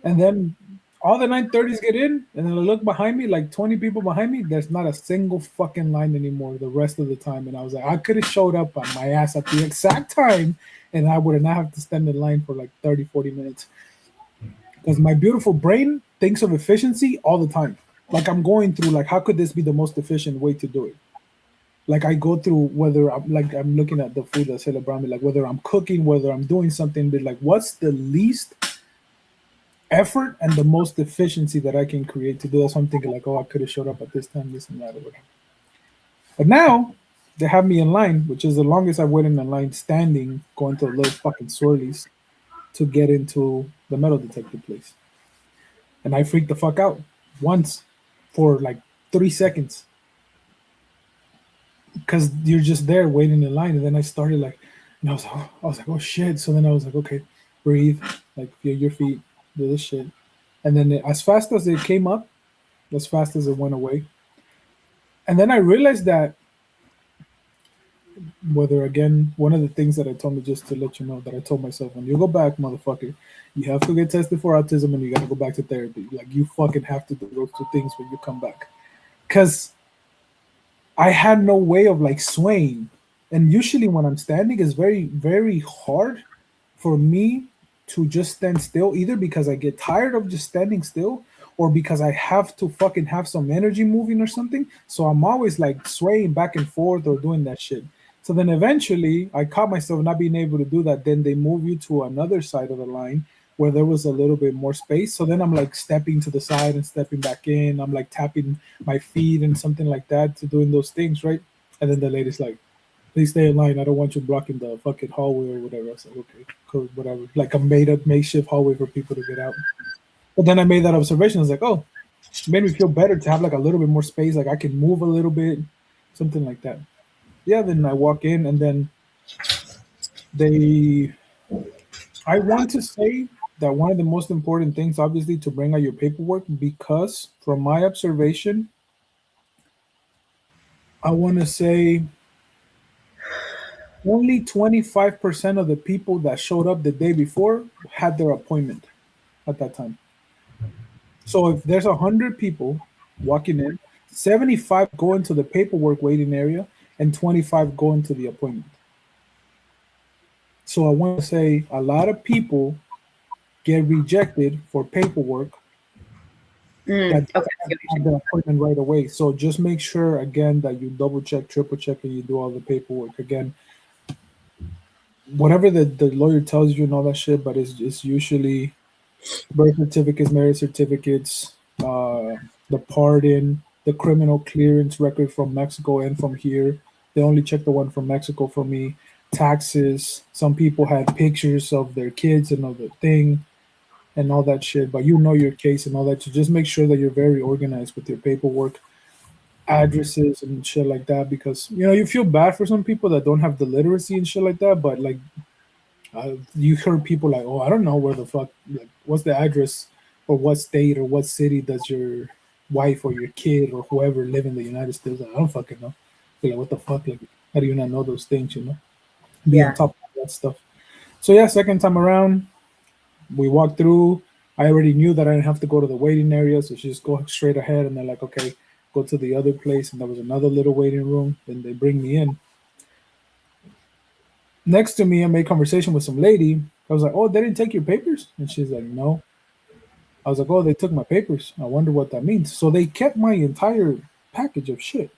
And then all the 9:30s get in, and then I look behind me, like 20 people behind me. There's not a single fucking line anymore the rest of the time. And I was like, I could have showed up on my ass at the exact time, and I would have not have to stand in line for like 30, 40 minutes. Because my beautiful brain thinks of efficiency all the time. Like I'm going through, like, how could this be the most efficient way to do it? Like I go through whether I'm looking at the food that's around me, like whether I'm cooking, whether I'm doing something, but like what's the least effort and the most efficiency that I can create to do that. So I'm thinking like, oh, I could have showed up at this time, this and that, or whatever. But now they have me in line, which is the longest I've waited in line, standing, going through little fucking swirlies to get into the metal detector place. And I freaked the fuck out once for like 3 seconds because you're just there waiting in line. And then I started like, and I was like, oh shit. So then I was like, okay, breathe, like feel your feet, do this shit. And then as fast as it came up, as fast as it went away. And then I realized that whether again, one of the things that I told me just to let you know that I told myself, when you go back, motherfucker, you have to get tested for autism and you gotta go back to therapy. Like you fucking have to do those two things when you come back. Cause I had no way of like swaying. And usually when I'm standing, it's very, very hard for me to just stand still, either because I get tired of just standing still or because I have to fucking have some energy moving or something. So I'm always like swaying back and forth or doing that shit. So then eventually I caught myself not being able to do that. Then they move you to another side of the line where there was a little bit more space. So then I'm like stepping to the side and stepping back in. I'm like tapping my feet and something like that to doing those things, right? And then the lady's like, please stay in line. I don't want you blocking the fucking hallway or whatever. I was like, okay, cool, whatever. Like a made up makeshift hallway for people to get out. But then I made that observation. I was like, oh, it made me feel better to have like a little bit more space. Like I can move a little bit, something like that. Yeah, then I walk in and then they, I want to say that one of the most important things, obviously, to bring out your paperwork, because from my observation, I want to say only 25% of the people that showed up the day before had their appointment at that time. So if there's 100 people walking in, 75 go into the paperwork waiting area and 25 go into the appointment. So I want to say a lot of people get rejected for paperwork that Okay, I see what have the appointment right away. So just make sure again that you double check, triple check, and you do all the paperwork again. Whatever the lawyer tells you and all that shit, but it's usually birth certificates, marriage certificates, the pardon, the criminal clearance record from Mexico and from here. They only check the one from Mexico for me. Taxes. Some people had pictures of their kids and of the thing and all that shit. But you know your case and all that. So just make sure that you're very organized with your paperwork, addresses and shit like that. Because you know you feel bad for some people that don't have the literacy and shit like that. But like you heard people like, oh, I don't know where the fuck, like, what's the address or what state or what city does your wife or your kid or whoever live in the United States? Like, I don't fucking know. You're like, what the fuck? Like, how do you not know those things, you know? Be on Yeah. top of that stuff. So, yeah, second time around, we walked through. I already knew that I didn't have to go to the waiting area. So, she just go straight ahead. And they're like, okay, go to the other place. And there was another little waiting room. Then they bring me in. Next to me, I made conversation with some lady. I was like, "Oh, they didn't take your papers?" And she's like, "No." I was like, "Oh, they took my papers. I wonder what that means." So they kept my entire package of shit.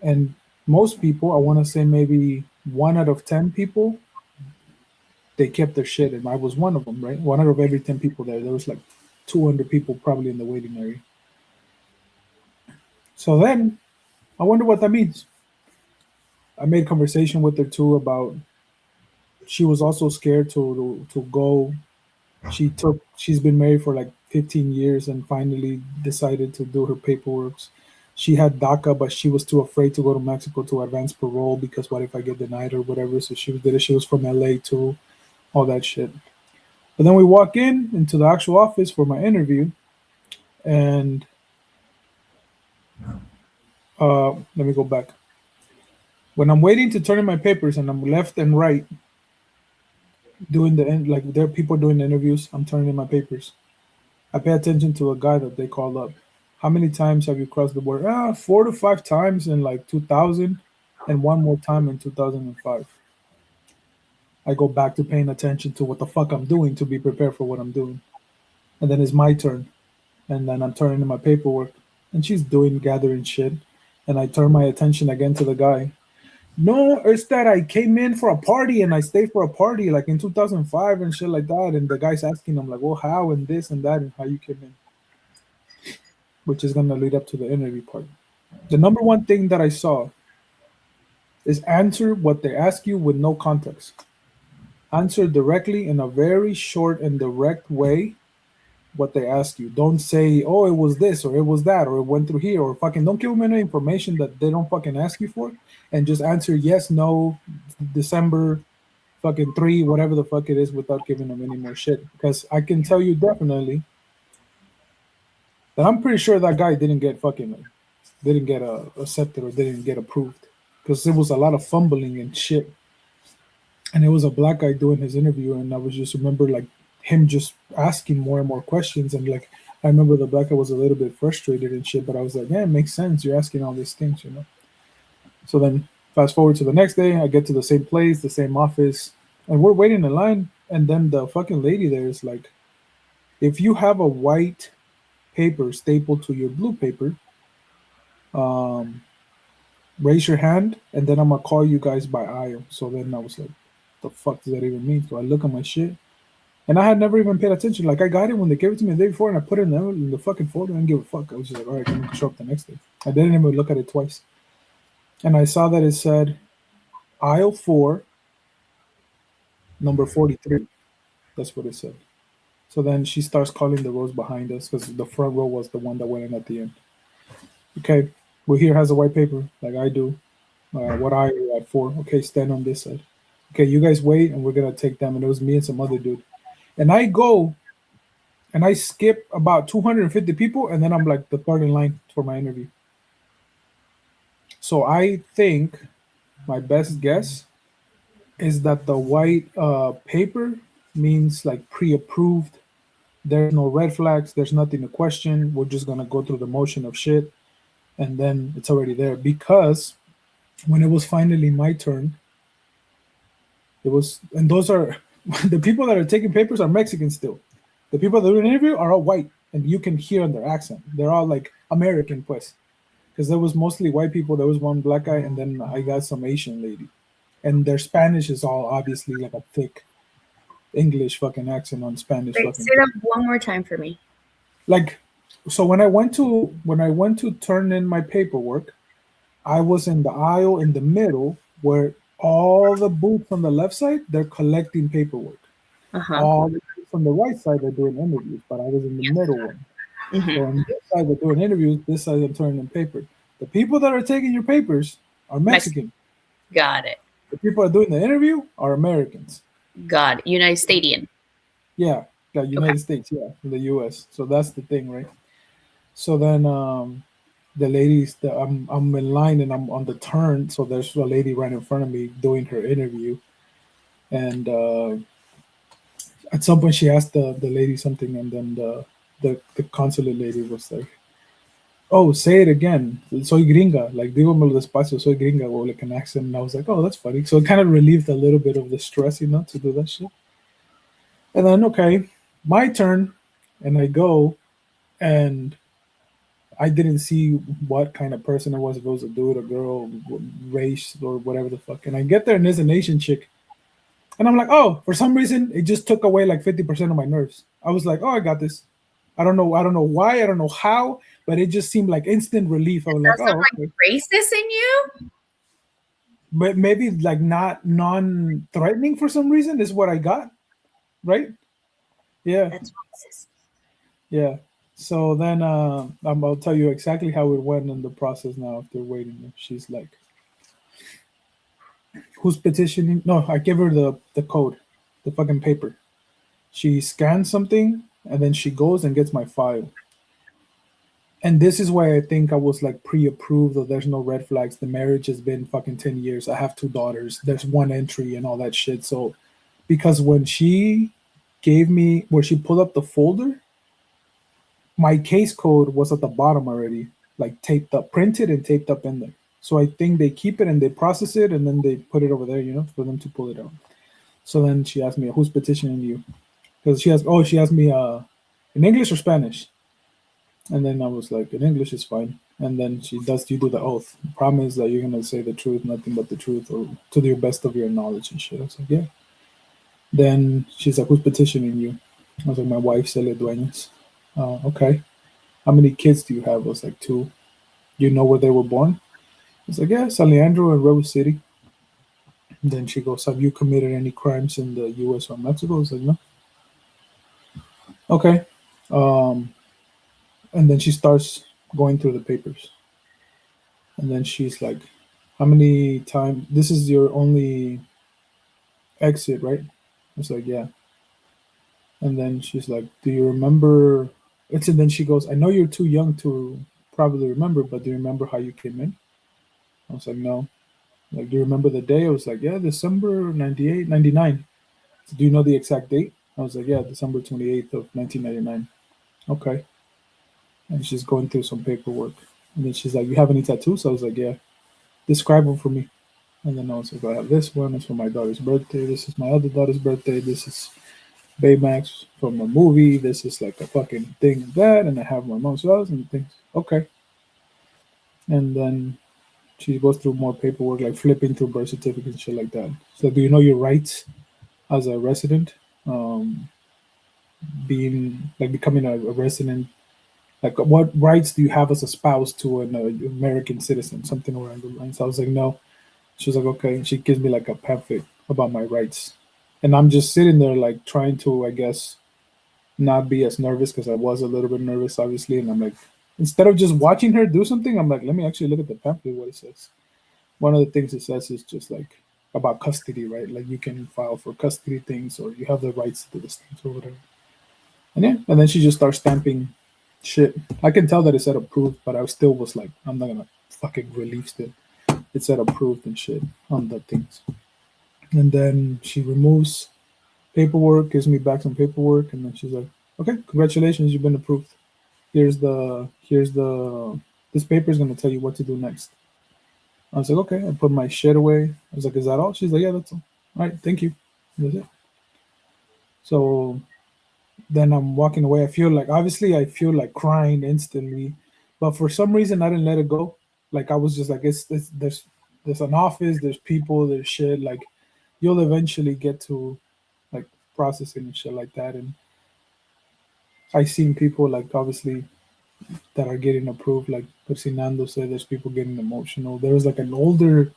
And most people, I want to say maybe 1 out of 10 people, they kept their shit, and I was one of them, right? 1 out of every 10 people there. There was like 200 people probably in the waiting area. So then, I wonder what that means. I made conversation with her too about she was also scared to go. She's been married for like 15 years and finally decided to do her paperwork. She had DACA, but she was too afraid to go to Mexico to advance parole because what if I get denied or whatever? So she did it. She was from LA too, all that shit. But then we walk in into the actual office for my interview, and let me go back. When I'm waiting to turn in my papers and I'm left and right doing like there are people doing the interviews, I'm turning in my papers. I pay attention to a guy that they call up. How many times have you crossed the border? 4 to 5 times in like 2000 and one more time in 2005. I go back to paying attention to what the fuck I'm doing to be prepared for what I'm doing. And then it's my turn. And then I'm turning in my paperwork. And she's doing gathering shit. And I turn my attention again to the guy. No, it's that I came in for a party and I stayed for a party like in 2005 and shit like that. And the guy's asking him like, well, how and this and that and how you came in, which is gonna lead up to the interview part. The number one thing that I saw is answer what they ask you with no context. Answer directly in a very short and direct way what they ask you. Don't say, oh, it was this or it was that or it went through here or fucking don't give them any information that they don't fucking ask you for and just answer yes, no, December fucking 3, whatever the fuck it is without giving them any more shit. Because I can tell you definitely that I'm pretty sure that guy didn't get fucking like, didn't get accepted or didn't get approved because there was a lot of fumbling and shit. And it was a black guy doing his interview, and I was just remember like him just asking more and more questions, and like I remember the black guy was a little bit frustrated and shit, but I was like, yeah, it makes sense. You're asking all these things. So then fast forward to the next day, I get to the same place, the same office. And we're waiting in line, and then the fucking lady there is like, if you have a white paper stapled to your blue paper, um, raise your hand, and then I'm gonna call you guys by aisle. So then I was like, the fuck does that even mean? So I look at my shit, and I had never even paid attention. Like I got it when they gave it to me the day before, and I put it in the fucking folder and give a fuck. I was just like, all right, I'm gonna show up the next day. I didn't even look at it twice, and I saw that it said aisle 4, number 43. That's what it said. So then she starts calling the rows behind us because the front row was the one that went in at the end. Okay, well here has a white paper like I do. What aisle are you at 4? Okay, stand on this side. Okay, you guys wait, and we're gonna take them. And it was me and some other dude. And I go and I skip about 250 people, and then I'm like the third in line for my interview. So I think my best guess is that the white paper means like pre-approved. There's no red flags. There's nothing to question. We're just gonna go through the motion of shit, and then it's already there. Because when it was finally my turn, it was, and those are the people that are taking papers are Mexican still. The people that do an interview are all white, and you can hear on their accent. They're all like American, pues. Because there was mostly white people. There was one black guy, and then I got some Asian lady, and their Spanish is all obviously like a thick English fucking accent on Spanish Wait, fucking say that one more time for me. like. So when I went to turn in my paperwork, I was in the aisle in the middle where all the booths on the left side they're collecting paperwork. Uh-huh. All the booths on the right side they're doing interviews, but I was in the middle one. Hmm. So on this side they're doing interviews, this side I'm turning in paper. The people that are taking your papers are Mexican. Mexican. Got it. The people that are doing the interview are Americans. Got it. United Stadian. Yeah, yeah, Okay. United States, yeah, in the U.S. So that's the thing, right? So then the ladies, I'm in line and I'm on the turn. So there's a lady right in front of me doing her interview, and at some point she asked the lady something, and then the consulate lady was like, "Oh, say it again. Soy gringa." Like, dígamelo despacio. Soy gringa, or like an accent. And I was like, "Oh, that's funny." So it kind of relieved a little bit of the stress, to do that shit. And then okay, my turn, and I go, and I didn't see what kind of person it was. If it was a dude, a girl, race, or whatever the fuck. And I get there, and there's an Asian chick, and I'm like, oh, for some reason, it just took away like 50% of my nerves. I was like, oh, I got this. I don't know. I don't know why. I don't know how, but it just seemed like instant relief. I was like, That's not oh, like okay. racist in you? But maybe like not non-threatening for some reason is what I got. Right? Yeah, That's racist. yeah. So then I'll tell you exactly how it went in the process now after waiting. She's like, who's petitioning? No, I give her the code, the fucking paper. She scans something and then she goes and gets my file. And this is why I think I was like pre-approved, or there's no red flags. The marriage has been fucking 10 years. I have 2 daughters. There's one entry and all that shit. So because when she gave me where she pulled up the folder, my case code was at the bottom already, like taped up, printed and taped up in there. So I think they keep it and they process it and then they put it over there, for them to pull it out. So then she asked me, "Who's petitioning you?" Because she asked me, in English or Spanish, and then I was like, in English is fine. And then she does, you do the oath, promise that you're gonna say the truth, nothing but the truth, or to the best of your knowledge and shit. I was like, yeah. Then she's like, "Who's petitioning you?" I was like, "My wife, Celia Dueñas." Okay. "How many kids do you have?" I was like, "2. You know where they were born?" I was like, "Yeah, San Leandro and River City." And then she goes, "Have you committed any crimes in the U.S. or Mexico?" I was like, "No." Okay. Um, and then she starts going through the papers. And then she's like, "How many times? This is your only exit, right?" I was like, "Yeah." And then she's like, "Do you remember?" And then she goes, "I know you're too young to probably remember, but do you remember how you came in?" I was like, "No." Like, "Do you remember the day?" I was like, "Yeah, December 98, 99. "So do you know the exact date?" I was like, "Yeah, December 28th of 1999. Okay. And she's going through some paperwork. And then she's like, "You have any tattoos?" I was like, "Yeah." "Describe them for me." And then I was like, I have this one. It's for my daughter's birthday. This is my other daughter's birthday. This is Baymax from a movie. This is like a fucking thing of that. And I have my mom's house and things. Okay. And then she goes through more paperwork, like flipping through birth certificates and shit like that. So, do you know your rights as a resident? Um, being like becoming a resident, like what rights do you have as a spouse to an American citizen? Something around the lines. I was like, no. She was like, okay. And she gives me like a pamphlet about my rights, and I'm just sitting there like trying to, I guess, not be as nervous because I was a little bit nervous, obviously. And I'm like, instead of just watching her do something, I'm like, let me actually look at the pamphlet, what it says. One of the things it says is just like about custody, right? Like you can file for custody things, or you have the rights to do this things or whatever. And yeah, and then she just starts stamping shit. I can tell that it said approved, but I still was like, I'm not gonna fucking release it. It said approved and shit on the things. And then she removes paperwork, gives me back some paperwork, and then she's like, okay, congratulations, you've been approved. Here's the this paper is gonna tell you what to do next. I was like, okay. I put my shit away. I was like, is that all? She's like, yeah, that's all. All right, thank you. That's it. So then I'm walking away. I feel like, obviously, I feel like crying instantly, but for some reason, I didn't let it go. Like I was just like, it's there's an office, there's people, there's shit. Like you'll eventually get to like processing and shit like that. And I seen people like obviously that are getting approved. Like Persinando said, there's people getting emotional. There was like an older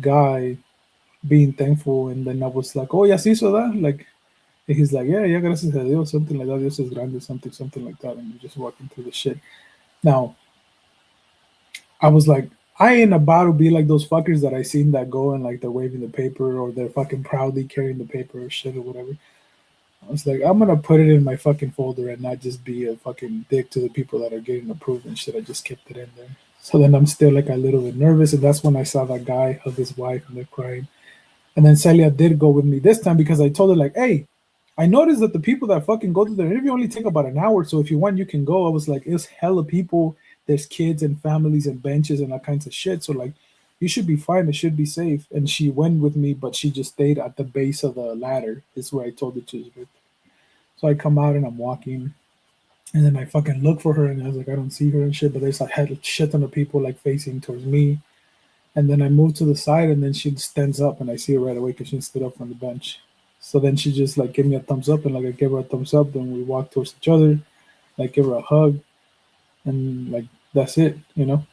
guy being thankful, and then I was like, oh, ya se hizo that? Like, and he's like, yeah, yeah, gracias a Dios, something like that. Dios es grande, something like that. And you're just walking through the shit. Now, I was like, I ain't about to be like those fuckers that I seen that go and like they're waving the paper or they're fucking proudly carrying the paper or shit or whatever. I was like, I'm gonna put it in my fucking folder and not just be a fucking dick to the people that are getting approved and shit. I just kept it in there. So then I'm still like a little bit nervous, and that's when I saw that guy hug his wife and they're crying. And then Celia did go with me this time because I told her like, hey, I noticed that the people that fucking go to the interview only take about an hour. So if you want, you can go. I was like, it's hella people. There's kids and families and benches and all kinds of shit. So like, you should be fine. It should be safe. And she went with me, but she just stayed at the base of the ladder. Is where I told her to. So I come out and I'm walking, and then I fucking look for her, and I was like, I don't see her and shit. But there's like had a shit ton of people like facing towards me. And then I move to the side, and then she stands up, and I see her right away because she stood up from the bench. So then she just like gave me a thumbs up, and like I gave her a thumbs up. Then we walked towards each other, like give her a hug, and like that's it, you know.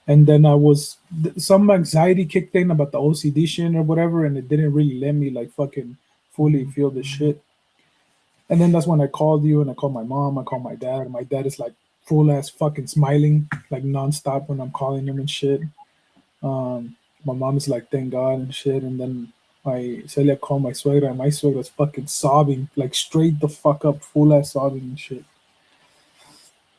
And then I was some anxiety kicked in about the OCD shit or whatever, and it didn't really let me like fucking fully feel the shit. And then that's when I called you, and I called my mom, I called my dad, and my dad is like full ass fucking smiling like nonstop when I'm calling him and shit. My mom is like, thank God and shit. And then my Celia called my suegra, and my suegra was fucking sobbing, like straight the fuck up, full ass sobbing and shit.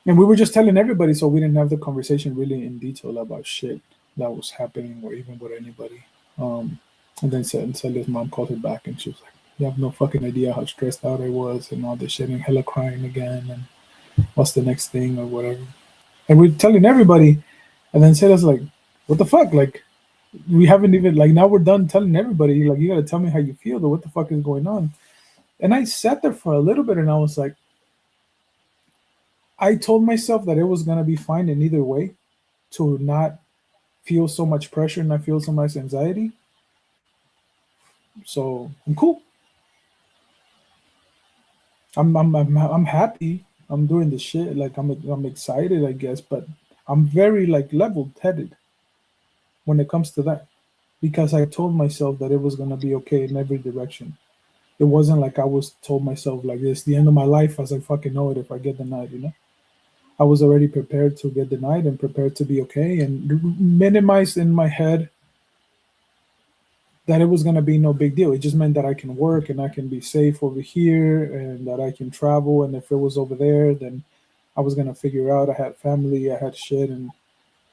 And we were just telling everybody, so we didn't have the conversation really in detail about shit that was happening or even with anybody. Um, and then Celia's mom called her back, and she was like, you have no fucking idea how stressed out I was and all this shit, and hella crying again, and what's the next thing or whatever. And we're telling everybody, and then Celia's like, what the fuck? Like, we haven't even like now we're done telling everybody like you gotta tell me how you feel or what the fuck is going on. And I sat there for a little bit and I was like, I told myself that it was gonna be fine in either way, to not feel so much pressure and not feel so much anxiety. So I'm cool. I'm happy. I'm doing the shit. Like I'm excited, I guess, but I'm very like level headed when it comes to that because I told myself that it was gonna be okay in every direction. It wasn't like I was told myself like this the end of my life as I fucking know it if I get denied, you know. I was already prepared to get denied and prepared to be okay and minimized in my head that it was gonna be no big deal. It just meant that I can work and I can be safe over here and that I can travel, and if it was over there then I was gonna figure out I had family, I had shit, and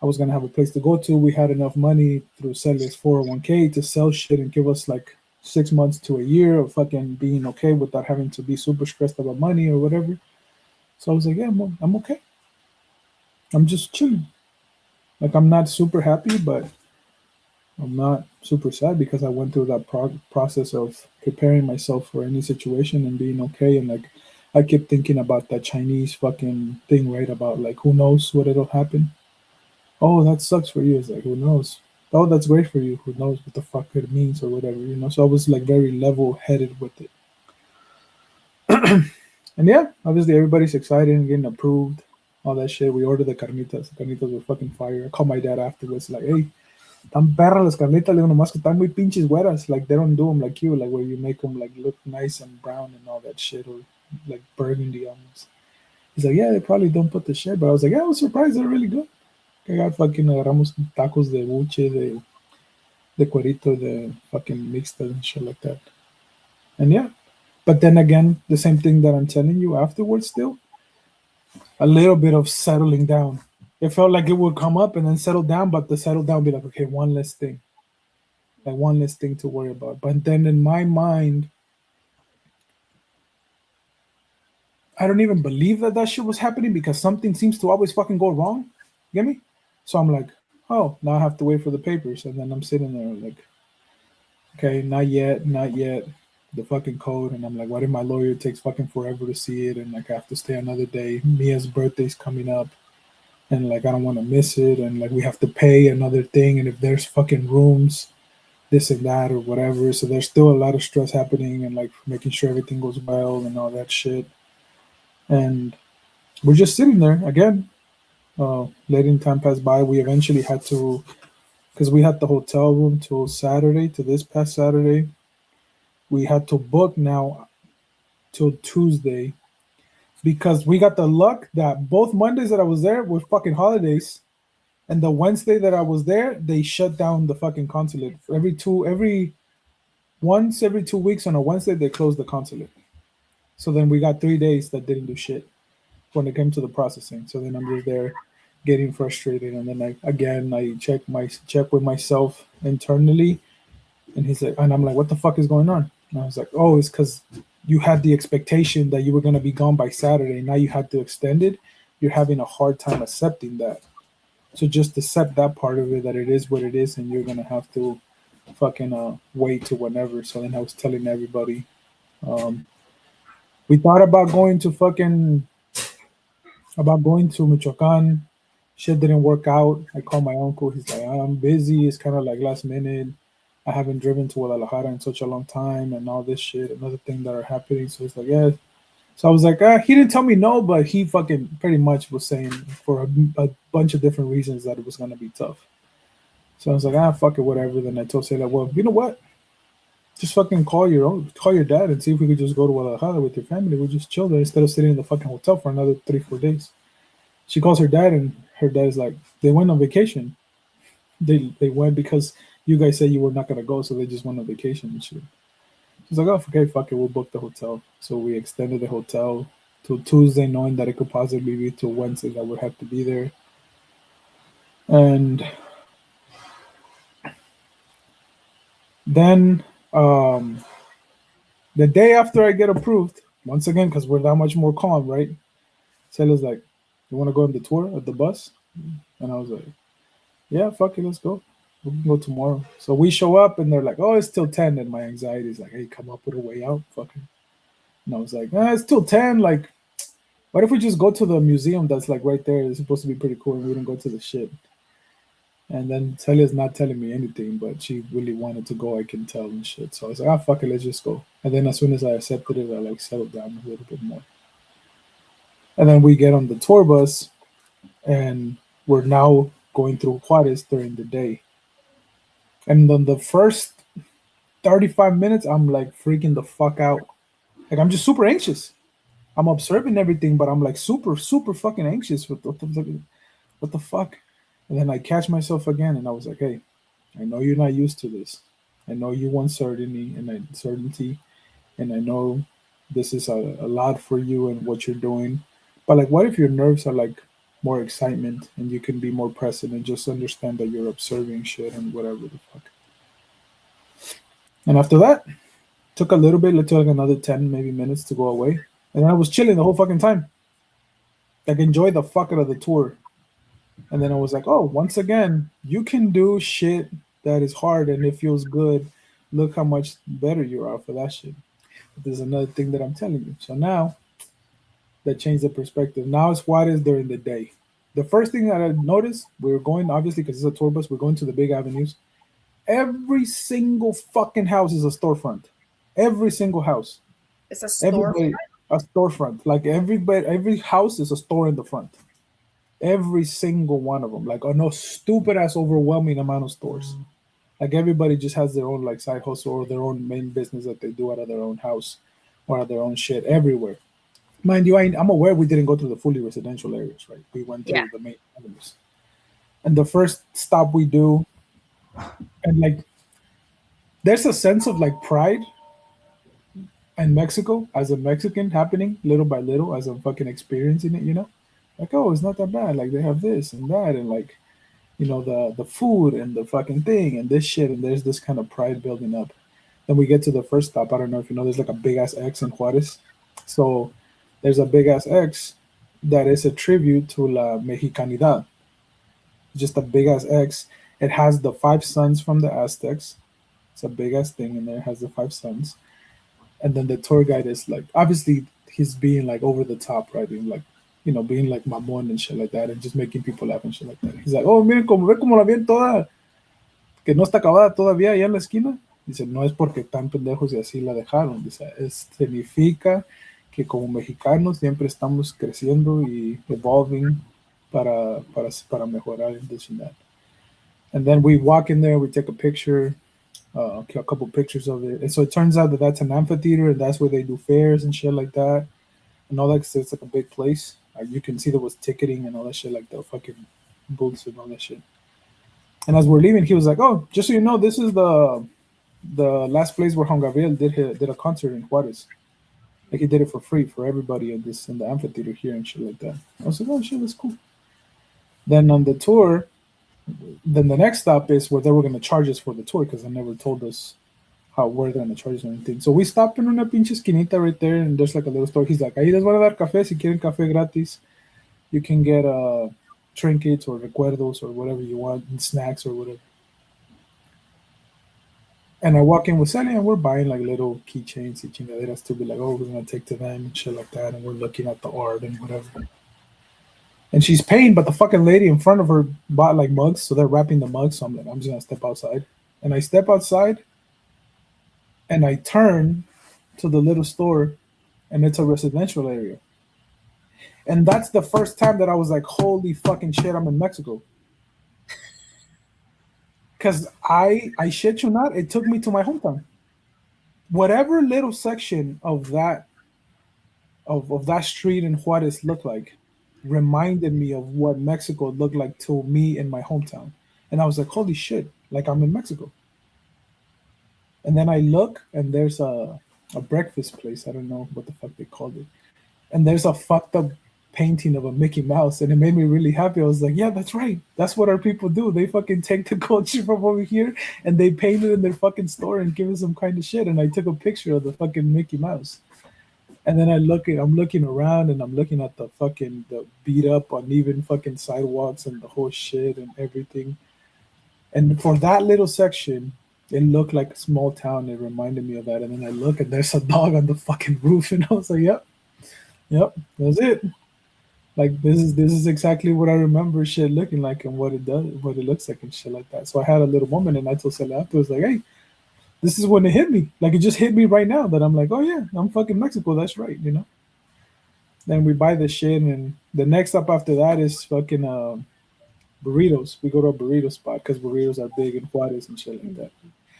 I was gonna have a place to go to. We had enough money through Cellia's 401k to sell shit and give us like 6 months to a year of fucking being okay without having to be super stressed about money or whatever. So I was like, yeah, I'm okay. I'm just chilling. Like I'm not super happy, but I'm not super sad because I went through that process of preparing myself for any situation and being okay. And like, I kept thinking about that Chinese fucking thing, right? About like, who knows what it'll happen. Oh, that sucks for you. It's like, who knows? Oh, that's great for you. Who knows what the fuck it means or whatever, you know? So I was like very level headed with it. And yeah, obviously everybody's excited and getting approved, all that shit. We ordered the carnitas. The carnitas were fucking fire. I called my dad afterwards, like, hey, tan perras las carnitas, le digo, nomás que están muy pinches güeras. Like, they don't do them like you, like where you make them like look nice and brown and all that shit, or like burgundy almost. He's like, yeah, they probably don't put the shit, but I was like, yeah, I was surprised they're really good. I got fucking agarramos tacos de buche, de cuerito, de fucking mixta and shit like that. And yeah, but then again, the same thing that I'm telling you afterwards still, a little bit of settling down. It felt like it would come up and then settle down, but the settle down be like, okay, one less thing, like one less thing to worry about. But then in my mind, I don't even believe that that shit was happening because something seems to always fucking go wrong. You get me? So I'm like, oh, now I have to wait for the papers, and then I'm sitting there like, okay, not yet, not yet. The fucking code, and I'm like, what if my lawyer takes fucking forever to see it, and like I have to stay another day? Mia's birthday's coming up, and like I don't want to miss it, and like we have to pay another thing, and if there's fucking rooms, this and that or whatever. So there's still a lot of stress happening, and like making sure everything goes well and all that shit. And we're just sitting there again, letting time pass by. We eventually had to, because we had the hotel room till Saturday, to this past Saturday. We had to book now till Tuesday because we got the luck that both Mondays that I was there were fucking holidays, and the Wednesday that I was there, they shut down the fucking consulate. Every 2 weeks on a Wednesday they closed the consulate. So then we got 3 days that didn't do shit when it came to the processing. So then I'm just there getting frustrated, and then I check with myself internally, and he's like, and I'm like, what the fuck is going on? And I was like, oh, it's because you had the expectation that you were gonna be gone by Saturday. Now you had to extend it. You're having a hard time accepting that. So just accept that part of it, that it is what it is, and you're gonna have to fucking wait to whenever. So then I was telling everybody, um, we thought about going to Michoacan. Shit didn't work out. I called my uncle. He's like, I'm busy. It's kind of like last minute. I haven't driven to Guadalajara in such a long time, and all this shit, another thing that are happening. So it's like, yeah. So I was like, he didn't tell me no, but he fucking pretty much was saying for a bunch of different reasons that it was gonna be tough. So I was like, fuck it, whatever. Then I told Sayla, well, you know what? Just fucking call your dad and see if we could just go to Guadalajara with your family. We'll just chill there instead of sitting in the fucking hotel for another 3-4 days. She calls her dad, and her dad is like, they went on vacation. They went because you guys said you were not gonna go, so they just went on vacation and shit. She's like, oh, okay, fuck it, we'll book the hotel. So we extended the hotel till Tuesday, knowing that it could possibly be till Wednesday that we'd have to be there. And then the day after I get approved, once again, because we're that much more calm, right? Cela's like, you want to go on the tour of the bus? And I was like, yeah, fuck it, let's go. We can go tomorrow. So we show up, and they're like, oh, it's till 10. And my anxiety is like, hey, come up with a way out. Fucking. And I was like, it's till 10. Like, what if we just go to the museum that's like right there? It's supposed to be pretty cool, and we didn't go to the shit. And then Celia's not telling me anything, but she really wanted to go, I can tell and shit. So I was like, fuck it, let's just go. And then as soon as I accepted it, I like settled down a little bit more. And then we get on the tour bus, and we're now going through Juarez during the day. And then the first 35 minutes, I'm like freaking the fuck out. Like, I'm just super anxious. I'm observing everything, but I'm like super, super fucking anxious. What the fuck? And then I catch myself again, and I was like, hey, I know you're not used to this. I know you want certainty, and I know this is a lot for you and what you're doing. But like, what if your nerves are like more excitement, and you can be more present and just understand that you're observing shit and whatever the fuck. And after that, took a little bit, it took like another 10 maybe minutes to go away. And I was chilling the whole fucking time. Like, enjoy the fuck out of the tour. And then I was like, oh, once again, you can do shit that is hard and it feels good. Look how much better you are for that shit. But there's another thing that I'm telling you. So now that changed the perspective. Now it's Juarez during the day. The first thing that I noticed, we were going obviously because it's a tour bus. We're going to the big avenues. Every single fucking house is a storefront. Every single house. It's a store. Everybody a storefront. Like every house is a store in the front. Every single one of them. Like no stupid ass overwhelming amount of stores. Like everybody just has their own like side hustle or their own main business that they do out of their own house or out of their own shit everywhere. Mind you, I'm aware we didn't go to the fully residential areas, right? We went Yeah. through the main avenues. And the first stop we do, and like there's a sense of like pride in Mexico as a Mexican happening little by little as I'm fucking experiencing it, you know? Like, oh, it's not that bad. Like they have this and that and like, you know, the food and the fucking thing and this shit and there's this kind of pride building up. Then we get to the first stop. I don't know if you know there's like a big ass X in Juarez. So there's a big ass X that is a tribute to La Mexicanidad. Just a big ass X. It has the five sons from the Aztecs. It's a big ass thing in there. It has the five sons. And then the tour guide is like, obviously, he's being like over the top, right? Being like, you know, being like mamon and shit like that and just making people laugh and shit like that. He's like, oh, miren, como ve como la ven toda, que no está acabada todavía allá en la esquina. Dice, no es porque están pendejos y así la dejaron. Dice, significa que como mexicanos siempre estamos creciendo y evolving para mejorar en this and that. And then we walk in there, we take a picture, a couple pictures of it. And so it turns out that that's an amphitheater and that's where they do fairs and shit like that. And all that, so it's like a big place. You can see there was ticketing and all that shit, like the fucking booths and all that shit. And as we're leaving, he was like, "Oh, just so you know, this is the last place where Juan Gabriel did a concert in Juarez. Like he did it for free for everybody in the amphitheater here and shit like that." I was like, "Oh shit, that's cool." Then on the tour, then the next stop is where they were gonna charge us for the tour because they never told us how where they're gonna charge us or anything. So we stopped in una pinche esquinita right there, and there's like a little store. He's like, "Ahí les van a dar café si quieren café gratis. You can get trinkets or recuerdos or whatever you want, and snacks or whatever." And I walk in with Sally and we're buying like little keychains y chingaderas to be like, oh, we're gonna take to them and shit like that. And we're looking at the art and whatever. And she's paying, but the fucking lady in front of her bought like mugs, so they're wrapping the mugs. So I'm like, I'm just gonna step outside. And I step outside and I turn to the little store and it's a residential area. And that's the first time that I was like, holy fucking shit, I'm in Mexico. Because I shit you not, it took me to my hometown. Whatever little section of that street in Juarez looked like reminded me of what Mexico looked like to me in my hometown. And I was like, holy shit, like I'm in Mexico. And then I look and there's a breakfast place. I don't know what the fuck they called it. And there's a fucked up painting of a Mickey Mouse, and it made me really happy. I was like, yeah, that's right. That's what our people do. They fucking take the culture from over here and they paint it in their fucking store and give us some kind of shit. And I took a picture of the fucking Mickey Mouse. And then I'm looking around and I'm looking at the beat up uneven fucking sidewalks and the whole shit and everything. And for that little section, it looked like a small town. It reminded me of that. And then I look and there's a dog on the fucking roof, and I was like, yep, that's it. Like this is exactly what I remember shit looking like and what it looks like and shit like that. So I had a little moment and I told Sally afterwards, like, hey, this is when it hit me. Like it just hit me right now that I'm like, oh yeah, I'm fucking Mexico. That's right, you know. Then we buy the shit, and the next up after that is fucking burritos. We go to a burrito spot because burritos are big in Juarez and shit like that.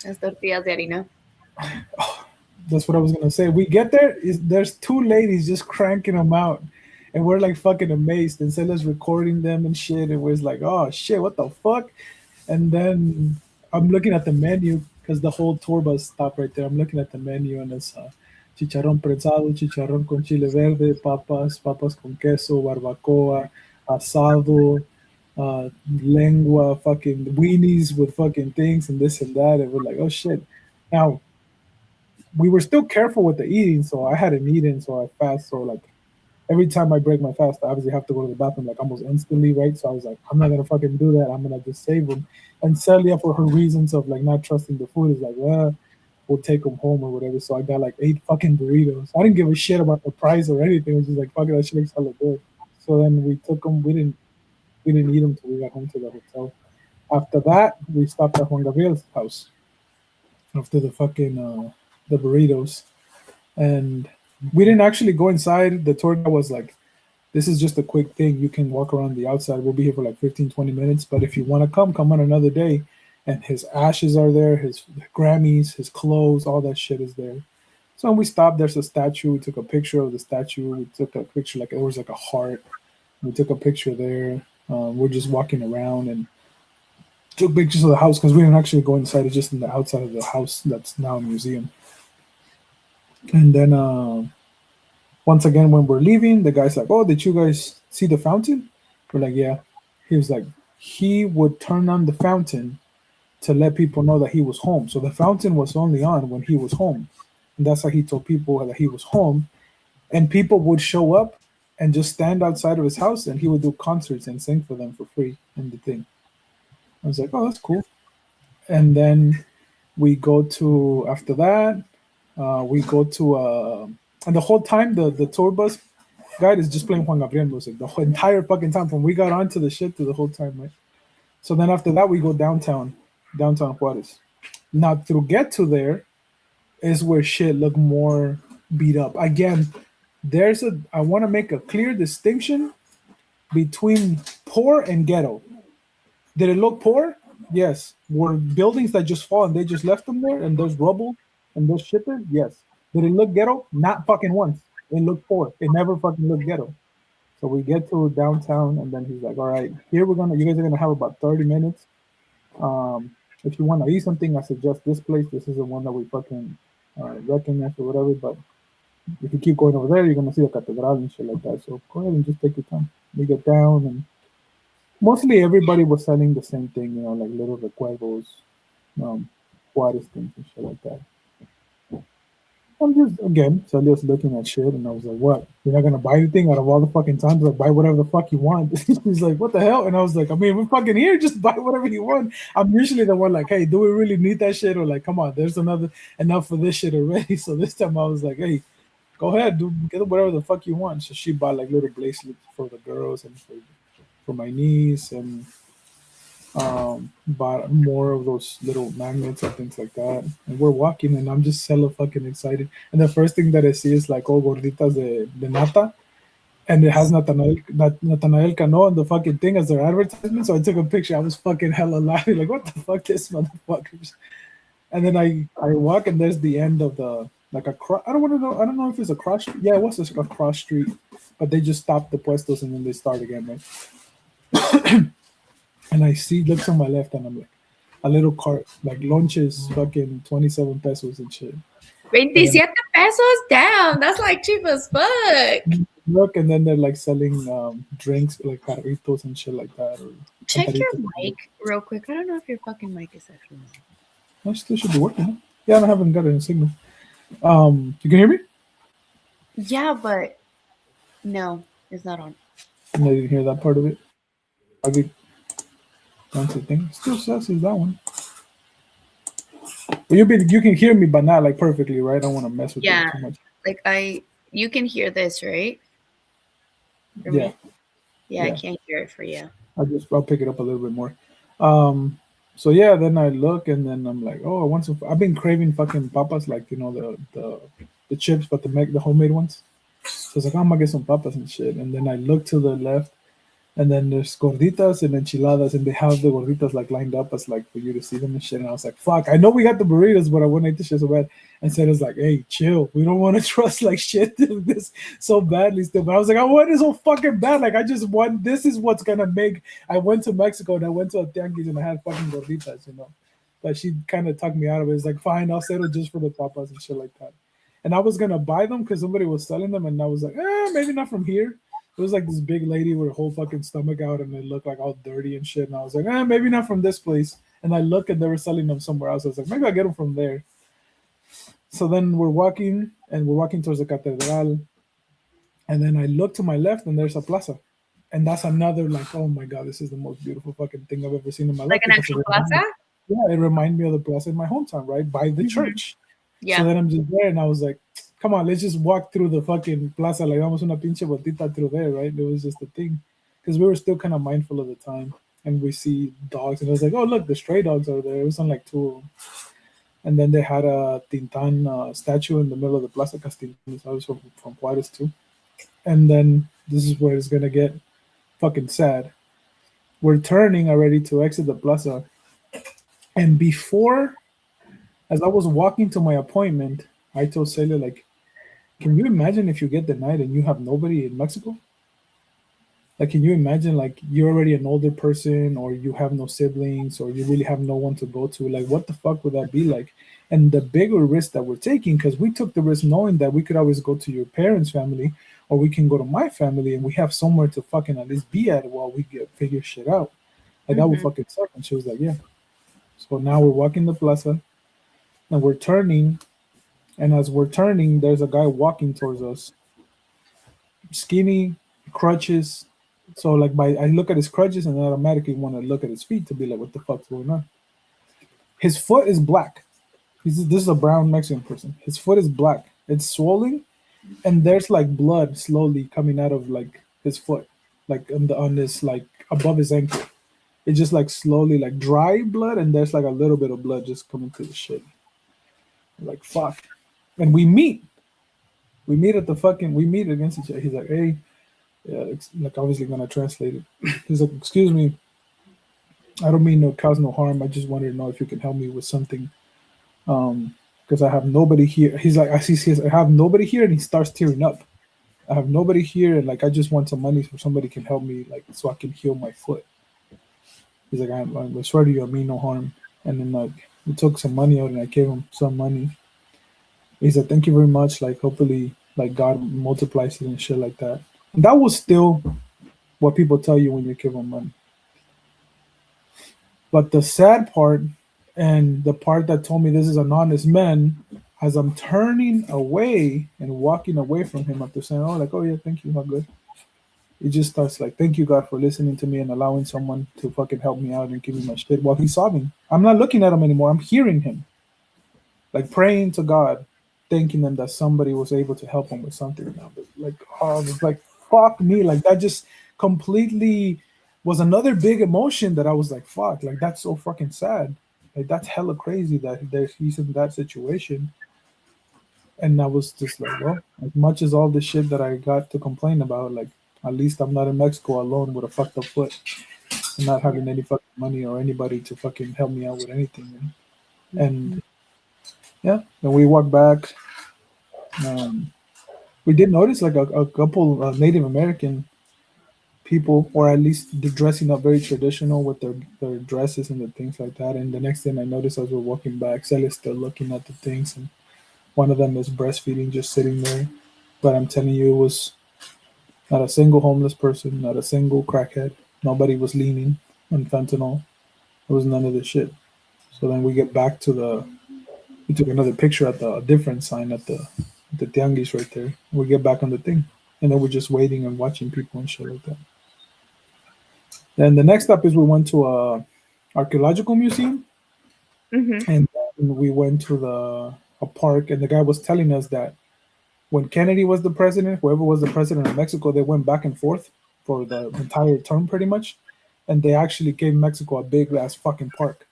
Las tortillas de harina. Oh, that's what I was gonna say. We get there, there's two ladies just cranking them out, and we're like fucking amazed. And Cella's recording them and shit, and we're like, oh shit, what the fuck? And then I'm looking at the menu because the whole tour bus stopped right there. I'm looking at the menu and it's chicharrón prensado, chicharrón con chile verde, papas con queso, barbacoa, asado, lengua, fucking weenies with fucking things and this and that. And we're like, oh shit. Now, we were still careful with the eating, so I hadn't eaten, so I fast. So like every time I break my fast, I obviously have to go to the bathroom like almost instantly, right? So I was like, I'm not gonna fucking do that. I'm gonna just save them. And Celia, for her reasons of like not trusting the food, is like, well, we'll take them home or whatever. So I got like 8 fucking burritos. I didn't give a shit about the price or anything. It was just like, fuck it, that shit looks hella good. So then we took them. We didn't eat them till we got home to the hotel. After that, we stopped at Juan Gabriel's house after the burritos, and we didn't actually go inside. The tour guide was like, this is just a quick thing. You can walk around the outside. We'll be here for like 15, 20 minutes. But if you want to come on another day. And his ashes are there, his Grammys, his clothes, all that shit is there. So when we stopped, there's a statue. We took a picture of the statue. We took a picture, like it was like a heart. We took a picture there. We're just walking around and took pictures of the house because we didn't actually go inside. It's just in the outside of the house that's now a museum. And then once again, when we're leaving, the guy's like, "Oh, did you guys see the fountain?" We're like, "Yeah." He was like, he would turn on the fountain to let people know that he was home. So the fountain was only on when he was home. And that's how he told people that he was home. And people would show up and just stand outside of his house and he would do concerts and sing for them for free and the thing. I was like, oh, that's cool. And then we go to, after that, we go to, and the whole time the tour bus guide is just playing Juan Gabriel music the whole entire fucking time from we got onto the shit to the whole time, right? So then after that, we go downtown Juarez. Now to get to there is where shit look more beat up. Again, I want to make a clear distinction between poor and ghetto. Did it look poor? Yes. Were buildings that just fall and they just left them there and there's rubble and there's shit there? Yes. Did it look ghetto? Not fucking once. It looked poor. It never fucking looked ghetto. So we get to downtown and then he's like, all right, here you guys are gonna have about 30 minutes. If you want to eat something, I suggest this place. This is the one that we fucking recognize or whatever. But if you keep going over there, you're gonna see the cathedral and shit like that. So go ahead and just take your time. We get down, and mostly everybody was selling the same thing, like little recuerdos, Juarez things and shit like that. I'm just again, so just looking at shit, and I was like, "What? You're not gonna buy anything out of all the fucking times? Like, buy whatever the fuck you want." He's like, "What the hell?" And I was like, "I mean, we're fucking here. Just buy whatever you want." I'm usually the one like, "Hey, do we really need that shit?" Or like, "Come on, there's enough for this shit already." So this time I was like, "Hey, go ahead, do get whatever the fuck you want." So she bought like little bracelets for the girls and for my niece and bought more of those little magnets and things like that. And we're walking, and I'm just hella fucking excited. And the first thing that I see is like, oh, gorditas de nata, and it has Natanael Cano on the fucking thing as their advertisement. So I took a picture. I was fucking hella laughing, like, what the fuck, this motherfuckers. And then I walk, and there's the end of the like a cross. I don't know if it's a cross. Yeah, it was a cross street, but they just stopped the puestos and then they start again, right? And I see, looks on my left, and I'm like, a little cart, like lunches, fucking 27 pesos and shit. 27 pesos? Damn, that's like cheap as fuck. Look, and then they're like selling drinks, like carritos and shit like that. Or check your mic real quick. I don't know if your fucking mic is actually on. I still should be working. Huh? Yeah, I haven't got any signal. You can hear me? Yeah, but no, it's not on. I didn't hear that part of it. That's the thing. Still says is that one. But you can hear me, but not like perfectly, right? I don't want to mess with you too much. Like you can hear this, right? For yeah. Yeah, I can't hear it for you. I'll pick it up a little bit more. So yeah, then I look and then I'm like, oh, I want some. I've been craving fucking papas, like the chips, but the homemade ones. So I was like, I'm gonna get some papas and shit. And then I look to the left, and then there's gorditas and enchiladas, and they have the gorditas like lined up as like for you to see them and shit. And I was like, fuck, I know we got the burritos, but I want to eat this shit so bad. And said it's like, hey, chill. We don't want to trust like shit this so badly still. But I was like, I want it so fucking bad. Like I just want this is what's gonna make. I went to Mexico and I went to a tianguis and I had fucking gorditas, But she kind of talked me out of it. It's like, fine, I'll settle just for the papas and shit like that. And I was gonna buy them because somebody was selling them, and I was like, maybe not from here. It was like this big lady with her whole fucking stomach out, and it looked like all dirty and shit. And I was like, maybe not from this place. And I look, and they were selling them somewhere else. I was like, maybe I'll get them from there. So then we're walking towards the cathedral, And then I look to my left, and there's a plaza, and that's another like, oh my god, this is the most beautiful fucking thing I've ever seen in my Like life an because actual plaza? it reminded me of the plaza in my hometown, right by the Hmm. church. So Yeah. then I'm just there, and I was like, come on, let's just walk through the fucking plaza like vamos una pinche botita through there, right? It was just a thing because we were still kind of mindful of the time, and we see dogs, and I was like, oh look, the stray dogs are there. It was on like two of them. And then they had a Tintan statue in the middle of the plaza because Tintan is also from Juarez too. And then this is where it's gonna get fucking sad. We're turning already to exit the plaza, and before, as I was walking to my appointment, I told Celia like, "Can you imagine if you get denied and you have nobody in Mexico? Like, can you imagine like you're already an older person, or you have no siblings, or you really have no one to go to? Like, what the fuck would that be like?" And the bigger risk that we're taking, because we took the risk knowing that we could always go to your parents' family, or we can go to my family, and we have somewhere to fucking at least be at while we get figure shit out. Like that would Hmm. fucking suck. And she was like, "Yeah." So now we're walking the plaza, and we're turning, and as we're turning, there's a guy walking towards us, skinny, crutches. So like by I look at his crutches and I automatically want to look at his feet to be like, what the fuck's going on? His foot is black. This is a brown Mexican person. His foot is black. It's swollen, and there's like blood slowly coming out of like his foot, like on this like above his ankle. It's just like slowly like dry blood, and there's like a little bit of blood just coming to the shit. Like fuck. And we meet at the fucking we meet against each other. He's like, hey, yeah, it's like obviously gonna translate it. He's like, excuse me, I don't mean no cause no harm. I just wanted to know if you can help me with something. Because I have nobody here. He's like, I see, he says, I have nobody here, and he starts tearing up. I have nobody here, and like I just want some money so somebody can help me, like so I can heal my foot. He's like, I swear to you, I mean no harm. And then like we took some money out, and I gave him some money. He said, thank you very much. Like hopefully, like God multiplies it and shit like that. And that was still what people tell you when you give them money. But the sad part, and the part that told me this is an honest man, as I'm turning away and walking away from him after saying, oh, like, oh yeah, thank you, how good. It just starts like, thank you, God, for listening to me and allowing someone to fucking help me out and give me my shit while he's sobbing. I'm not looking at him anymore. I'm hearing him, like praying to God, thanking him that somebody was able to help him with something. Now, but like, oh, it's like, fuck me. Like, that just completely was another big emotion that I was like, fuck, like, that's so fucking sad. Like, that's hella crazy that he's in that situation. And I was just like, well, as much as all the shit that I got to complain about, like, at least I'm not in Mexico alone with a fucked up foot and not Yeah. having any fucking money or anybody to fucking help me out with anything. And Mhm. yeah, then we walked back. Um, we did notice like a couple Native American people, or at least they're dressing up very traditional with their dresses and the things like that. And the next thing I noticed as we're walking back, Sally's still looking at the things, and one of them is breastfeeding, just sitting there. But I'm telling you, it was not a single homeless person, not a single crackhead. Nobody was leaning on fentanyl. There was none of this shit. So then we get back to we took another picture at the different sign at the tianguis right there. We get back on the thing, and then we're just waiting and watching people and shit like that. Then the next step is we went to a archaeological museum, Mhm. and then we went to a park, and the guy was telling us that when Kennedy was the president, whoever was the president of Mexico, they went back and forth for the entire term pretty much, and they actually gave Mexico a big ass fucking park.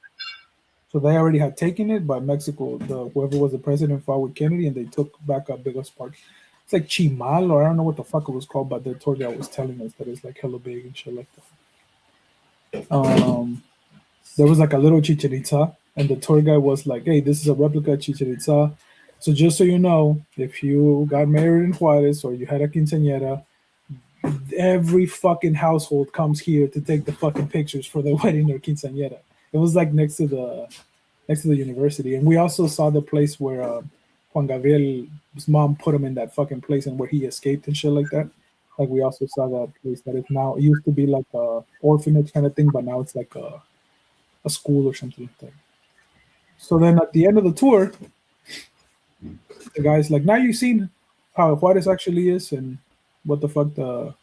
So they already had taken it, but Mexico, whoever was the president, fought with Kennedy, and they took back a big ass park. It's like Chimal, or I don't know what the fuck it was called, but the tour guide was telling us that it's like hella big and shit like that. There was like a little Chichen Itza, and the tour guide was like, "Hey, this is a replica of Chichen Itza. So just so you know, if you got married in Juarez or you had a quinceañera, every fucking household comes here to take the fucking pictures for the wedding or quinceañera." It was like next to the university, and we also saw the place where Juan Gabriel's mom put him in that fucking place and where he escaped and shit like that. Like we also saw that place that is now it used to be like a orphanage kind of thing, but now it's like a school or something like that. So then at the end of the tour, the guy's like, "Now you've seen how Juarez actually is," and what the fuck the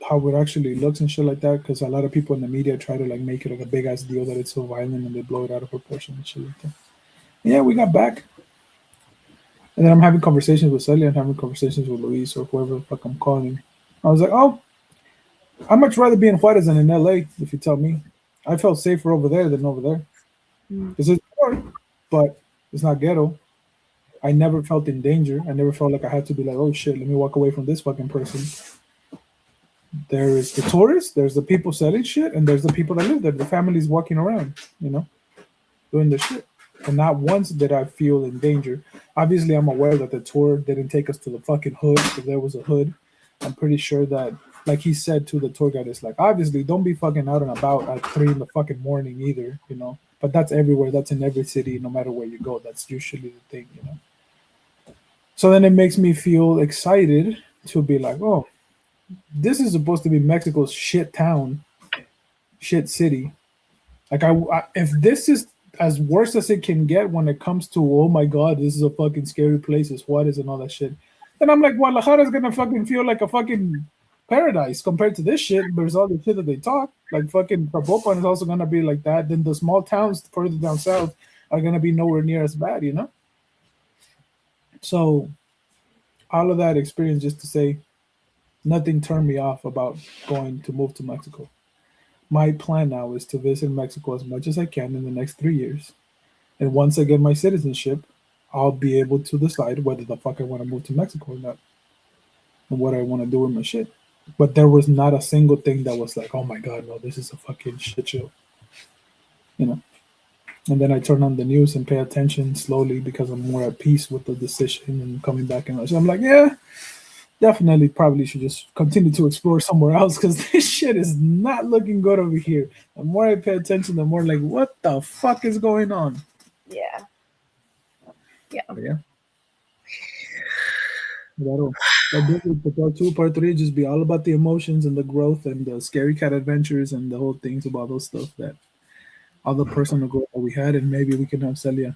how it actually looks and shit like that. Because a lot of people in the media try to like make it like a big ass deal that it's so violent and they blow it out of proportion and shit like that. Yeah, we got back, and then I'm having conversations with Celia and having conversations with Luis or whoever the fuck I'm calling. I was like, oh, I'd much rather be in Juarez than in LA. If you tell me, I felt safer over there than over there. Mm. Because it's poor, but it's not ghetto. I never felt in danger. I never felt like I had to be like, oh shit, let me walk away from this fucking person. There is the tourists, there's the people selling shit, and there's the people that live there, the families walking around, doing the shit. And not once did I feel in danger. Obviously, I'm aware that the tour didn't take us to the fucking hood, if there was a hood. I'm pretty sure that, like he said to the tour guide, it's like, obviously, don't be fucking out and about at 3 in the fucking morning either. But that's everywhere. That's in every city, no matter where you go. That's usually the thing. So then it makes me feel excited to be like, oh, this is supposed to be Mexico's shit town, shit city. Like, if this is as worse as it can get when it comes to, oh my god, this is a fucking scary place, it's Juarez and all that shit, then I'm like, Guadalajara's gonna fucking feel like a fucking paradise compared to this shit. There's all the shit that they talk. Like, fucking Zapopan is also gonna be like that. Then the small towns further down south are gonna be nowhere near as bad. So, all of that experience just to say, nothing turned me off about going to move to Mexico. My plan now is to visit Mexico as much as I can in the next 3 years. And once I get my citizenship, I'll be able to decide whether the fuck I want to move to Mexico or not and what I want to do with my shit. But there was not a single thing that was like, oh my god, no, this is a fucking shit show. You know? And then I turn on the news and pay attention slowly because I'm more at peace with the decision and coming back. And so I'm like, yeah, definitely probably should just continue to explore somewhere else because this shit is not looking good over here. The more I pay attention, the more like, what the fuck is going on? Yeah. Yeah. But yeah. That'll part 2, part 3 just be all about the emotions and the growth and the scary cat adventures and the whole things about those stuff that all the personal growth that we had, and maybe we can have Celia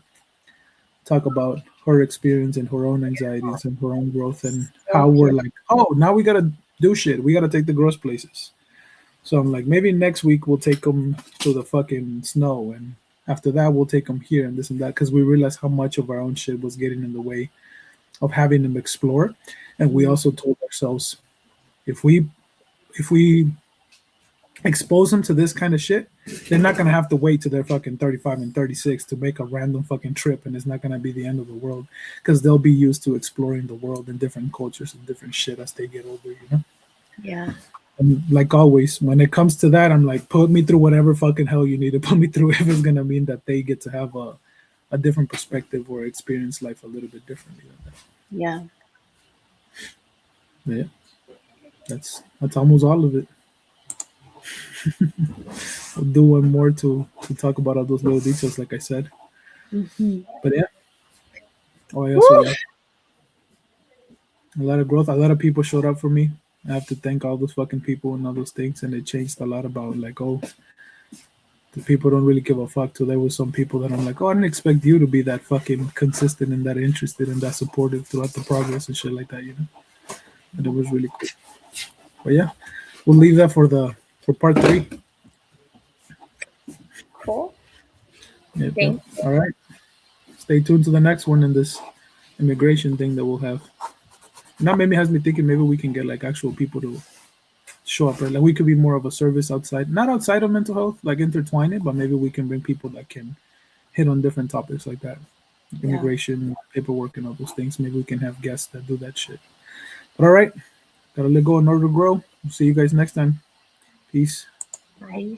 talk about her experience and her own anxieties and her own growth and how we're like, oh, now we gotta do shit. We gotta take the gross places. So I'm like, maybe next week we'll take them to the fucking snow, and after that we'll take them here and this and that, because we realized how much of our own shit was getting in the way of having them explore. And we also told ourselves, if we expose them to this kind of shit, they're not gonna have to wait till they're fucking 35 and 36 to make a random fucking trip, and it's not gonna be the end of the world because they'll be used to exploring the world and different cultures and different shit as they get older. Yeah. And like always, when it comes to that, I'm like, put me through whatever fucking hell you need to put me through if it's gonna mean that they get to have a different perspective or experience life a little bit differently than that. Yeah. Yeah, that's almost all of it. We'll do one more to talk about all those little details, like I said. But yeah. Oh yeah, so yeah. A lot of growth. A lot of people showed up for me. I have to thank all those fucking people and all those things, and it changed a lot about like, oh, the people don't really give a fuck. Till there was some people that I'm like, oh, I didn't expect you to be that fucking consistent and that interested and that supportive throughout the progress and shit like that. And it was really cool. But yeah, we'll leave that for part 3. Cool. Yeah. All right. Stay tuned to the next one in this immigration thing that we'll have. And that maybe has me thinking maybe we can get like actual people to show up, right? Like we could be more of a service outside, not outside of mental health, like intertwine it, but maybe we can bring people that can hit on different topics like that. Immigration, paperwork, and all those things. Maybe we can have guests that do that shit. But all right. Gotta let go in order to grow. We'll see you guys next time. Peace. Bye.